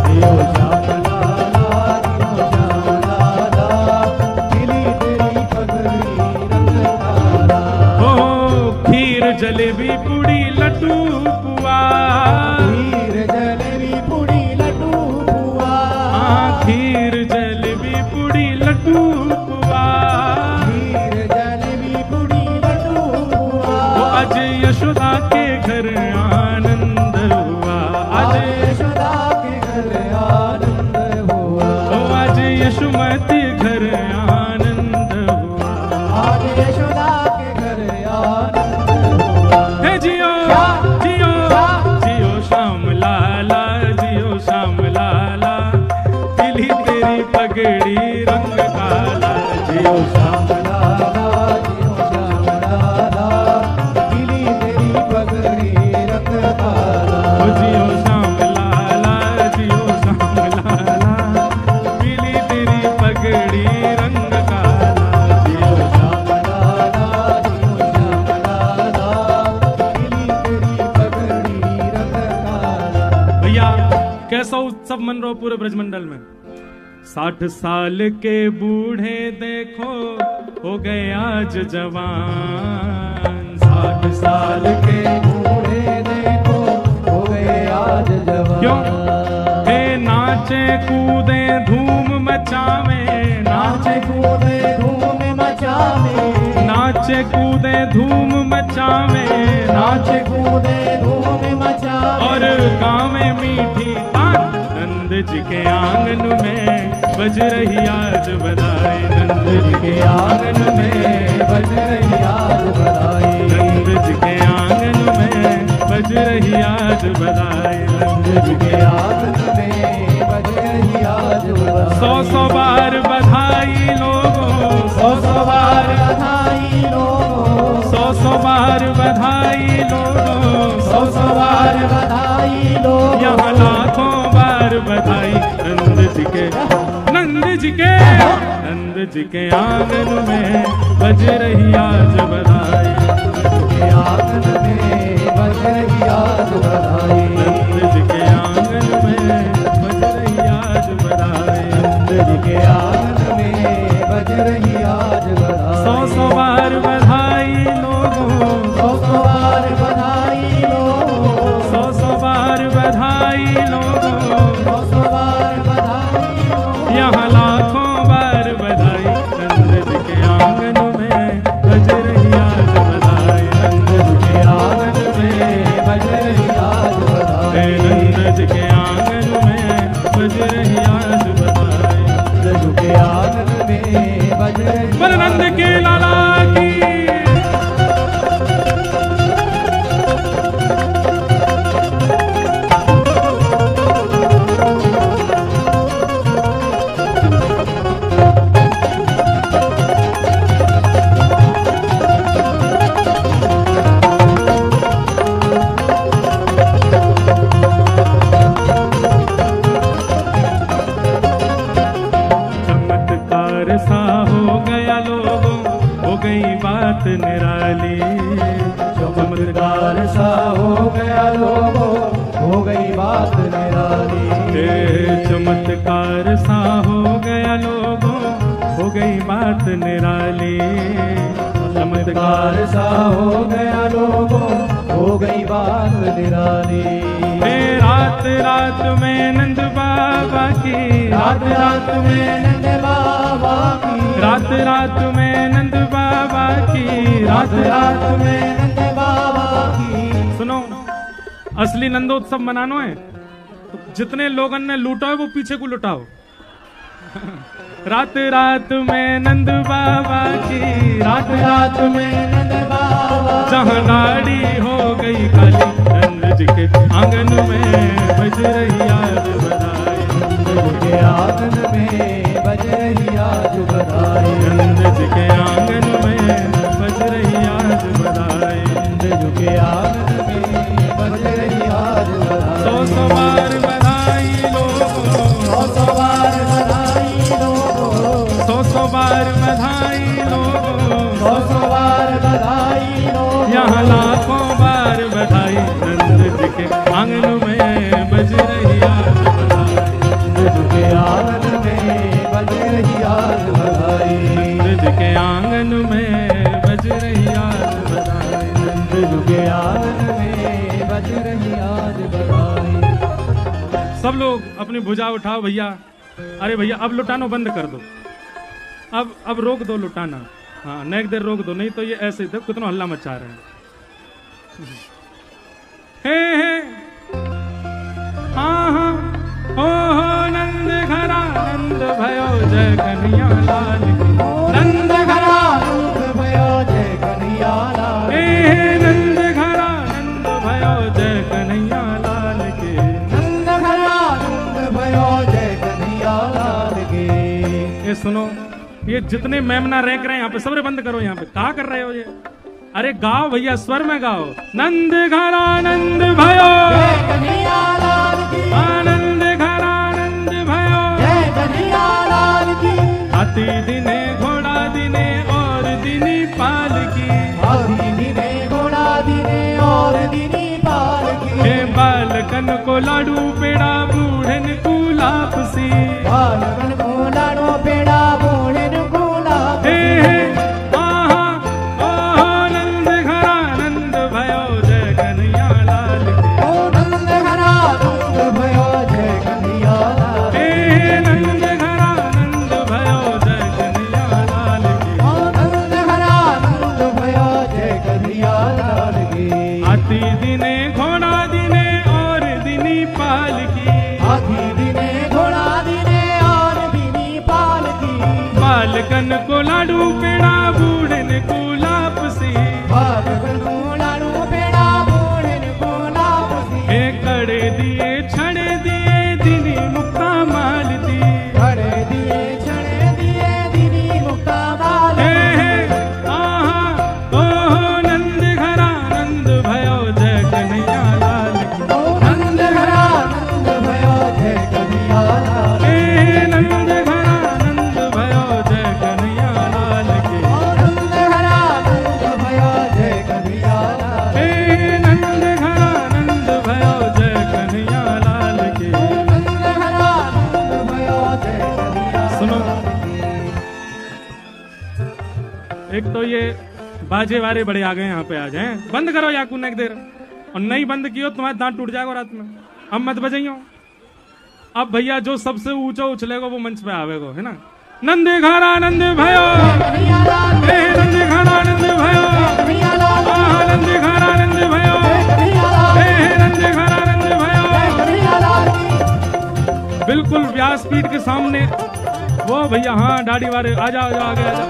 Speaker 2: जियो श्याम लाला, जियो श्याम लाला, पीली तेरी पगड़ी रंग काला।
Speaker 1: हो खीर जलेबी पूड़ी लड्डू पुआ,
Speaker 2: खीर जलेबी पूड़ी लड्डू पुआ,
Speaker 1: खीर जलेबी पूड़ी लड्डू पुआ,
Speaker 2: खीर जलेबी पूड़ी लड्डू
Speaker 1: घर आनंद हुआ,
Speaker 2: आज यशोदा के घर आनंद हुआ,
Speaker 1: आज यशोमती घर आनंद हुआ,
Speaker 2: आज यशोदा के घर आनंद हुआ।
Speaker 1: हे जियो जियो जियो श्याम लाला, जियो श्याम लाला, पीली तेरी पगड़ी रंग काला, जियो
Speaker 2: श्याम लाला, जियो श्याम लाला, पीली तेरी पगड़ी रंग काला।
Speaker 1: जियो श्याम लाला, जियो श्याम लाला, पीली तेरी पगड़ी रंग काला, जियो
Speaker 2: श्याम लाला, जियो श्याम लाला, पीली तेरी पगड़ी रंग काला।
Speaker 1: भैया कैसा उत्सव मन रहो पूरे ब्रजमंडल में। 60 साल के बूढ़े देखो हो गए आज जवान,
Speaker 2: 60 साल के बूढ़े देखो हो गए आज जवान।
Speaker 1: क्यों? हे नाचे कूदे धूम मचावे,
Speaker 2: नाचे कूदे धूम मचावे,
Speaker 1: नाचे कूदे धूम मचावे,
Speaker 2: नाचे कूदे धूम मचावे,
Speaker 1: और गावे मीठी तान, नंद जी के आंगन में बज रही आज बधाई, नंद जी के आंगन में
Speaker 2: बज रही आज बधाई,
Speaker 1: नंद जी के आंगन में बज रही आज बधाई,
Speaker 2: नंद जी के आंगन में बज रही आज बधाई।
Speaker 1: 100 बार बधाई लोगों,
Speaker 2: 100 बार बधाई लोगों,
Speaker 1: 100 बार बधाई लोगों,
Speaker 2: 100 बार बधाई लोगों,
Speaker 1: यहाँ लाखों बार बधाई नंद जी के, नंद जी के, नंद जी के आंगन में बज रही आज बधाई,
Speaker 2: के आंगन में बज रही आज बधाई,
Speaker 1: नंद जी के आंगन में बज रही आज बधाई,
Speaker 2: नंद जी के आंगन में बज रही आज बधाई।
Speaker 1: 100 बार बधाई लोगों,
Speaker 2: 100 बार बधाई लोगों,
Speaker 1: 100 बार बधाई लोगों,
Speaker 2: 100 बार बधाई लोगों,
Speaker 1: यहाँ लाखों बार बधाई नंद जी के आंगन में बज रही आज बधाई, नंद जी के आंगन में
Speaker 2: बज रही आज बधाई,
Speaker 1: नंद जी के आंगन में बज रही आज बधाई,
Speaker 2: नंद जी के आंगन में बज रही।
Speaker 1: बोल नंद के लाला की। चमत्कार सा हो गया लोगों, हो गई बात निराली,
Speaker 2: चमत्कार सा हो गया लोगों, हो गई बात निराली,
Speaker 1: चमत्कार सा हो गया लोगों, हो गई बात निराली,
Speaker 2: चमत्कार सा हो गया लोगों, हो गई बात निराली।
Speaker 1: रात रात में नंद बाबा की,
Speaker 2: रात रात में नंद बाबा की,
Speaker 1: रात रात में नंद बाबा की,
Speaker 2: रात रात में नंद बाबा की।
Speaker 1: सुनो, असली नंदोत्सव मनानो है तो जितने लोगन ने लूटा है वो पीछे को लुटाओ। रात रात में नंद बाबा की,
Speaker 2: रात रात में नंद बाबा,
Speaker 1: जहाँ गाड़ी हो गई खाली, नंद जी के आंगन में बज रही आज बधाई,
Speaker 2: नंद जी के आंगन में बज रही आज बधाई,
Speaker 1: नंद जी के आंगन में बज रही आज बधाई,
Speaker 2: नंद जी के आंगन में बज रही आज बधाई।
Speaker 1: 100 बार बधाई लोगों,
Speaker 2: 100 बार बधाई लोगों,
Speaker 1: 100 बार बधाई लोगों,
Speaker 2: 100 बार बधाई लोगों,
Speaker 1: यहाँ लाखों बार बधाई नंद जी के आंगन में बज रही आज बधाई,
Speaker 2: नंद जी के आंगन में बज रही आज बधाई,
Speaker 1: नंद जी के आंगन में बज रही आज बधाई,
Speaker 2: नंद जी के आंगन में बज रही आज बधाई।
Speaker 1: सब लोग अपनी भुजा उठाओ भैया। अरे भैया अब लुटानो बंद कर दो, अब रोक दो लुटाना। हाँ नेक देर रोक दो, नहीं तो ये ऐसे ही कितना हल्ला मचा रहे हैं। हे हाँ हाँ ओ हो नंद घरा नंद भयो जय कन्हैया लाल की
Speaker 2: नंद घरा नंद भयो जय कन्हैया लाल
Speaker 1: हे नंद घरा नंद भयो जय कन्हैया लाल के
Speaker 2: नंद घरा नंद भयो जय कन्हैया लाल के।
Speaker 1: ये सुनो, ये जितने मेमना रैंक रहे हैं यहाँ पे सबरे बंद करो। यहाँ पे क्या कर रहे हो ये? अरे गाओ भैया, स्वर में गाओ। नंद घरा नंद भयो
Speaker 2: जय कन्हैया लाल की
Speaker 1: आनंद घरा नंद भयो
Speaker 2: जय कन्हैया लाल की।
Speaker 1: हाथी दिने घोड़ा दिने और दिनी पाल की
Speaker 2: हाथी दिने घोड़ा दिने और दिनी पाल की।
Speaker 1: हे बालकन को लाडू पेड़ा बूढ़न को लापसी
Speaker 2: बालकन को लाडो पेड़ा बूढ़न को लापसी।
Speaker 1: हे आहा ओहो नंद घरा नंद भयो जय कन्हैया लाल की
Speaker 2: ओ नंद घरा नंद भयो जय कन्हैया लाल की।
Speaker 1: हे नंद घरा नंद भयो जय कन्हैया लाल की
Speaker 2: ओ नंद घरा नंद भयो जय कन्हैया लाल की।
Speaker 1: हाथी दिने घोड़ा दिने और दिनी पाल की
Speaker 2: हाथी दिने घोड़ा दिने और दिनी पाल की।
Speaker 1: बालकन को लाडू पेड़ा बूढ़न को लापसी
Speaker 2: बालकन को लाडू पेड़ा बूढ़न को लापसी।
Speaker 1: हे कड़े दिए छड़े दिए दिनी मुक्ता माल दी
Speaker 2: खड़े दिए छड़े दिए दिनी मुक्ता माल
Speaker 1: हे आहा ओहो नंद घरा नंद भयो जय कन्हैया लाल की
Speaker 2: ओ नंद घरा नंद भयो जय कन्हैया लाल की।
Speaker 1: हे नंद घरा नंद भयो जय कन्हैया लाल की
Speaker 2: ओ नंद घरा नंद भयो जय कन्हैया लाल की।
Speaker 1: हे नंद घरा नंद भयो जय कन्हैया लाल की
Speaker 2: नंद घरा नंद भयो जय कन्हैया
Speaker 1: सुनो।
Speaker 2: लाल की।
Speaker 1: एक तो ये बाजे वाले बड़े आ गए यहाँ पे आज हैं। बंद करो या कुछ देर, और नहीं बंद कियो तुम्हारा दांत टूट जाएगा रात में। अब मत बजाइयो। अब भैया जो सबसे ऊंचा उछलेगा वो मंच पे आवेगो, है ना। नंद घरा नंद भयो
Speaker 2: कन्हैया लाल की।
Speaker 1: हे नंद घरा नंद भयो
Speaker 2: कन्हैया लाल की।
Speaker 1: आहा नंद घरा नंद भयो
Speaker 2: कन्हैया लाल की।
Speaker 1: हे नंद घरा नंद भयो।
Speaker 2: कन्हैया लाल की।
Speaker 1: बिल्कुल व्यासपीठ के सामने वो भैया, हाँ दाढ़ी वाले आ जाओ आगे आ जाओ।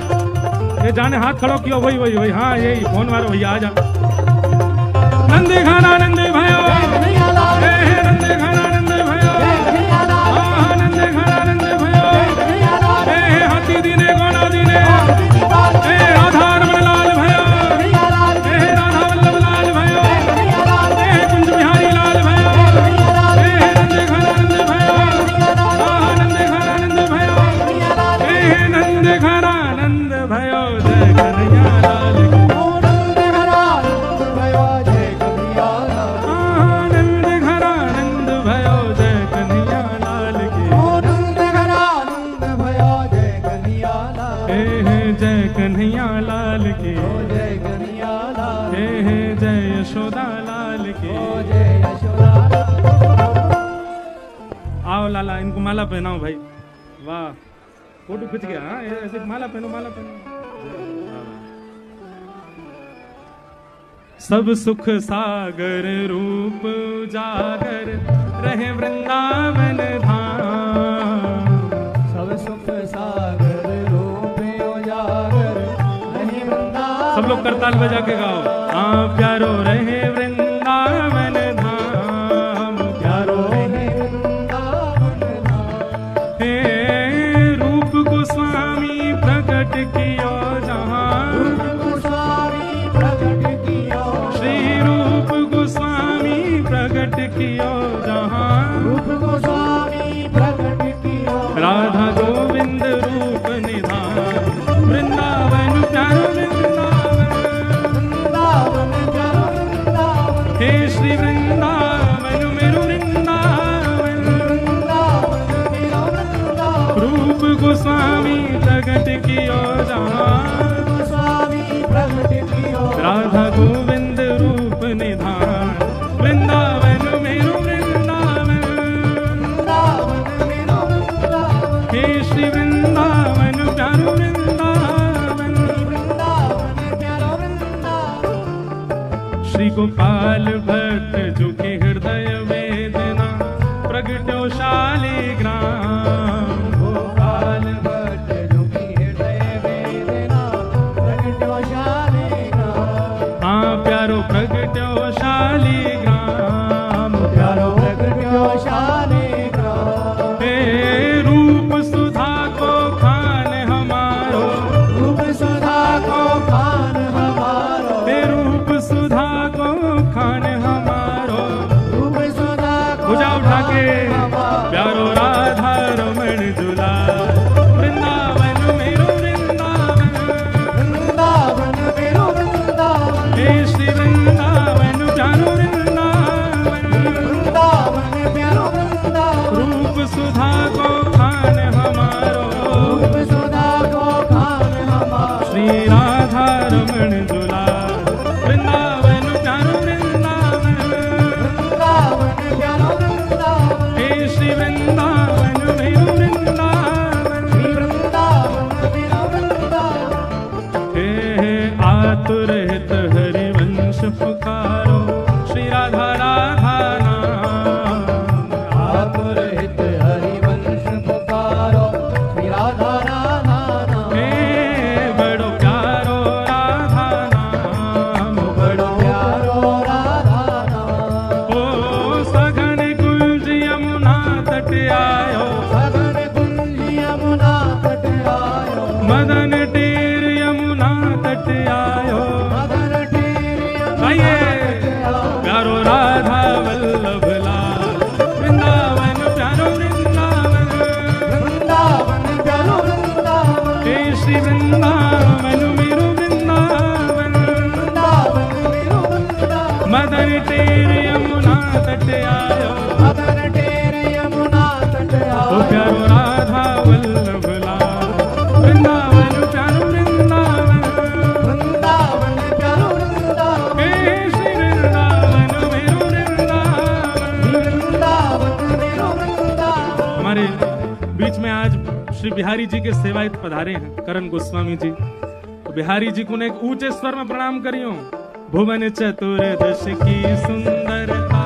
Speaker 1: ये जाने हाथ खड़ो किया, वही वही वही, हाँ यही फोन वाले भैया आ जा। नंद घरा नंद भयो
Speaker 2: कन्हैया लाल की।
Speaker 1: हे नंद घरा नंद भयो
Speaker 2: कन्हैया लाल की।
Speaker 1: आहा नंद घरा नंद भयो
Speaker 2: कन्हैया लाल की।
Speaker 1: हे हाथी दिने घोड़ा दिने
Speaker 2: और दिनी पाल की।
Speaker 1: हे राधा रमण लाल भयो
Speaker 2: कन्हैया लाल की।
Speaker 1: हे राधा वल्लभ लाल भयो
Speaker 2: कन्हैया लाल की।
Speaker 1: हे कुंज बिहारी लाल भयो
Speaker 2: कन्हैया लाल की।
Speaker 1: हे नंद घरा नंद भयो
Speaker 2: कन्हैया लाल की।
Speaker 1: आहा नंद घरा नंद भयो
Speaker 2: कन्हैया लाल की।
Speaker 1: हे नंद घरा नंद भयो जय कन्हैया लाल की
Speaker 2: ओ नंद घरा नंद भयो जय कन्हैया लाल की।
Speaker 1: आहा नंद घरा नंद भयो जय कन्हैया लाल की
Speaker 2: ओ नंद घरा नंद भयो जय कन्हैया लाल की।
Speaker 1: हे जय कन्हैया लाल की
Speaker 2: ओ जय कन्हैया लाल की।
Speaker 1: हे जय यशोदा लाल की
Speaker 2: ओ जय यशोदा लाल की।
Speaker 1: आओ लाला, इनको माला पहनाओ भाई। वाह, फोटो खिंच गया। हाँ ऐसे माला पहनो, माला पहनो। सब सुख सागर रूप उजागर रहे वृंदावन धाम।
Speaker 2: सब सुख सागर रूप उजागर रहे वृंदावन।
Speaker 1: सब लोग करताल बजा के गाओ। हाँ प्यारो रहे वृंदावन धाम, प्यारो
Speaker 2: रहे वृंदावन धाम।
Speaker 1: हे रूप गोस्वामी प्रकट कियो जहाँ,
Speaker 2: रूप गोस्वामी प्रकट कियो।
Speaker 1: श्री रूप गोस्वामी प्रकट कियो जहाँ,
Speaker 2: रूप गोस्वामी प्रकट कियो।
Speaker 1: राधा गोविंद रूप निधान, वृंदावन प्यारो वृंदावन।
Speaker 2: वृंदावन प्यारो वृंदावन।
Speaker 1: श्री गोपाल भट्ट जो के हृदय वेदना प्रगट्यो शालिग्राम।
Speaker 2: गोपाल भट्ट जो की हृदय वेदना प्रगट्यो शालिग्राम।
Speaker 1: हाँ प्यारो प्रगट्यो शालिग्राम,
Speaker 2: प्यारो प्रगट्यो शालिग्राम।
Speaker 1: हे रूप सुधा को खान हमारो,
Speaker 2: रूप सुधा को खान हमारो।
Speaker 1: हे रूप सुधा को खान हमारो।
Speaker 2: रूप सुधा को
Speaker 1: भुजा उठा के
Speaker 2: हमारो।
Speaker 1: प्यारो राधा रमण झूला वृंदावन मेरो वृंदावन।
Speaker 2: वृंदावन मेरो वृंदावन।
Speaker 1: हे श्री वृंदावन प्यारो वृंदावन।
Speaker 2: वृंदावन प्यारो वृंदावन।
Speaker 1: रूप सुधा को खान हमारो,
Speaker 2: रूप सुधा को खान हमारो।
Speaker 1: श्री राधा रमण झूला वृंदावन प्यारो वृंदावन।
Speaker 2: वृंदावन प्यारो वृंदावन।
Speaker 1: हे श्री वृंदावन मेरो वृंदावन।
Speaker 2: श्री वृंदावन मेरो वृंदावन।
Speaker 1: हे आतुर हित हरिवंश पुकारो, श्री राधा राधा नाम।
Speaker 2: आतुर हित हरिवंश पुकारो, श्री राधा राधा नाम।
Speaker 1: हे बड़ो प्यारो राधा नाम,
Speaker 2: बड़ो प्यारो राधा नाम।
Speaker 1: ओ सघन कुंज यमुना तट आयो,
Speaker 2: सघन कुंज यमुना तट आयो।
Speaker 1: मदन टेर यमुना तट आयो।
Speaker 2: मदन टेर यमुना
Speaker 1: आइए
Speaker 2: तट आयो।
Speaker 1: प्यारो राधा वल्लभ लाल वृंदावन प्यारो वृंदावन।
Speaker 2: वृंदावन प्यारो वृंदावन।
Speaker 1: हे श्री वृंदावन मेरो वृंदावन।
Speaker 2: वृंदावन मेरो वृंदावन।
Speaker 1: मदन टेर यमुना तट आयो,
Speaker 2: मदन टेर यमुना तट
Speaker 1: ओ
Speaker 2: आयो।
Speaker 1: प्यारो राधा वल्लभ लाल वृंदावन प्यारो वृंदावन।
Speaker 2: वृंदावन प्यारो वृंदावन।
Speaker 1: हे श्री वृंदावन मेरो वृंदावन।
Speaker 2: वृंदावन मेरो वृंदावन।
Speaker 1: हमारे बीच में आज श्री बिहारी जी के सेवायत पधारे हैं, करण गोस्वामी जी। तो बिहारी जी को ने एक ऊंचे स्वर में प्रणाम करियो। भुवन चतुर्दश की सुंदरता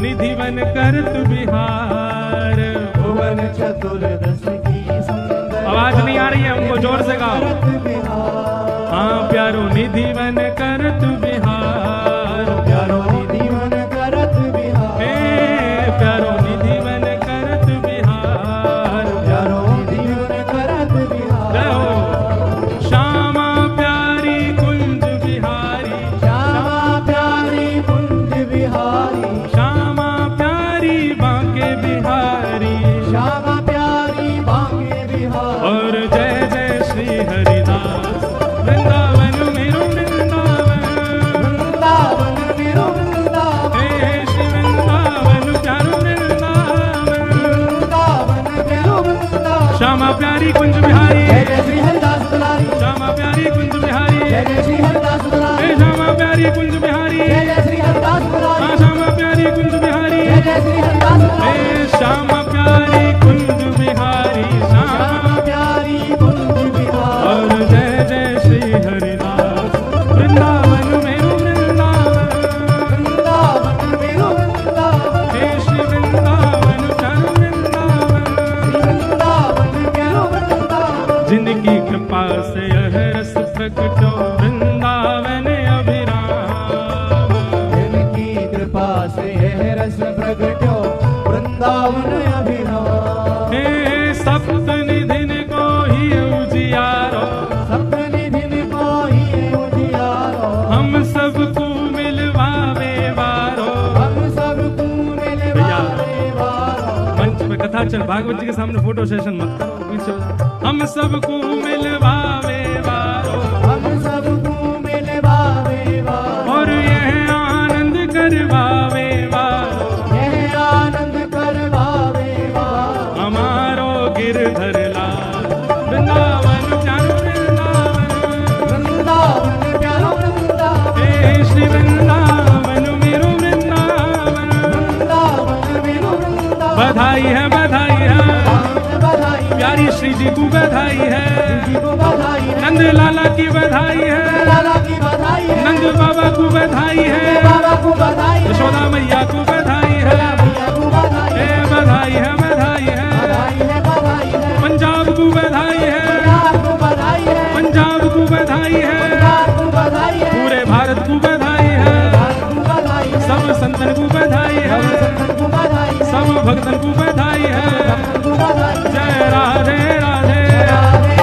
Speaker 1: निधि बन कर तु बिहार।
Speaker 2: भुवन चतुर्दश की सुंदर।
Speaker 1: आवाज नहीं आ रही है, उनको जोर से गाओ।
Speaker 2: करत बिहार।
Speaker 1: हाँ प्यारो निधि बन कर तु बिहार।
Speaker 2: प्यारो निधि मन करत बिहार।
Speaker 1: हे प्यारो निधि बन कर तु बिहार।
Speaker 2: प्यारो निधि मन करत बिहार।
Speaker 1: जय हो श्यामा प्यारी कुंज बिहारी।
Speaker 2: श्यामा प्यारी कुंज बिहारी।
Speaker 1: श्यामा प्यारी बांके बिहारी।
Speaker 2: श्यामा प्यारी बांके बिहार।
Speaker 1: और जय जय श्री हरिदास वृंदावन मेरो वृंदावन।
Speaker 2: वृंदावन मेरो वृंदावन।
Speaker 1: हे श्री वृंदावन प्यारो वृंदावन।
Speaker 2: वृंदावन मेरो वृंदावन।
Speaker 1: श्यामा प्यारी कुंज बिहारी।
Speaker 2: जय जय श्री हरिदास दुलारी।
Speaker 1: श्यामा प्यारी कुंज बिहारी।
Speaker 2: जय जय श्री हरिदास दुलारी।
Speaker 1: हे श्यामा प्यारी कुंज बिहारी।
Speaker 2: जय जय श्री हरिदास दुलारी।
Speaker 1: हाँ श्यामा प्यारी कुंज बिहारी।
Speaker 2: जय जय श्री हरिदास दुलारी।
Speaker 1: हे श्यामा प्यारी कुंज बिहारी। श्यामा
Speaker 2: श्यामा प्यारी कुंज बिहार।
Speaker 1: और जय जय श्री हरिदास वृंदावन मेरो वृंदावन।
Speaker 2: वृंदावन मेरो वृंदावन।
Speaker 1: हे श्री वृंदावन प्यारो वृंदावन।
Speaker 2: वृंदावन मेरो वृंदावन।
Speaker 1: जिनकी कृपा से यह रस प्रकटो वृंदावन अभिराम।
Speaker 2: जिनकी कृपा से यह रस प्रगट्यो वृंदावन अभिराम।
Speaker 1: हे सप्त निधिन को ही उजियारो,
Speaker 2: सप्तनिधिन को ही उजियारो।
Speaker 1: हम सबको मिलवावे वारो।
Speaker 2: हम सबको मिलवावे वारो।
Speaker 1: मंच पे कथा चल, भागवत जी के सामने फोटो सेशन मत करो, पीछे हो जाओ। हम सबको मिलवावे वारो,
Speaker 2: हम सबको मिलवावे वारो।
Speaker 1: और यह आनंद करवावे वारो।
Speaker 2: यह आनंद करवावे वारो।
Speaker 1: हमारो गिरधर लाल वृंदावन प्यारो वृंदावन।
Speaker 2: वृंदावन प्यारो वृंदावन।
Speaker 1: हे श्री वृंदावन मेरो वृंदावन।
Speaker 2: वृंदावन मेरो वृंदावन।
Speaker 1: बधाई है बधाई है,
Speaker 2: बधाई
Speaker 1: प्यारी श्री जी को बधाई है।
Speaker 2: जी को बधाई है।
Speaker 1: नंद लाला की बधाई है,
Speaker 2: लाला की बधाई है।
Speaker 1: नंद बाबा को बधाई है। यशोदा मैया को बधाई है, बधाई है, बधाई है, पंजाब को बधाई है, पंजाब को बधाई है, पूरे भारत को बधाई है, सब संतन को बधाई है, सब भक्तन को बधाई है। जय राधे राधे, जय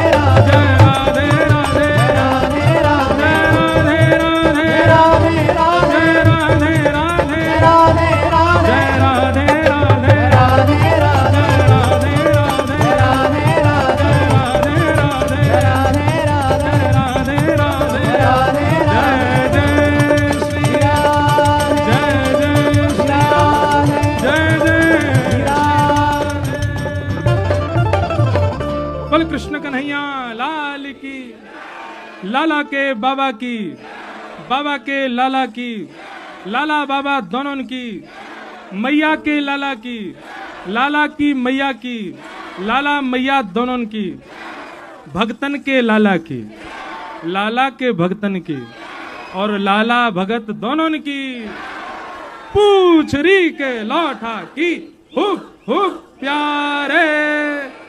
Speaker 1: राधे राधे, जय राधे राधे, जय राधे राधे, जय राधे राधे, जय राधे राधे, बोल कृष्ण कन्हैया लाल की, लाला के बाबा की, बाबा के लाला की, लाला बाबा दोनों की, मैया के लाला की, लाला की मैया की, लाला मैया दोनों की, भक्तन के लाला की, लाला के भक्तन की, और लाला भगत दोनों की, पूछरी के लौठा की, हुप हुप प्यारे,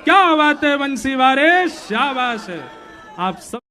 Speaker 1: क्या बात है बंसी वारे, शाबाश है आप सब।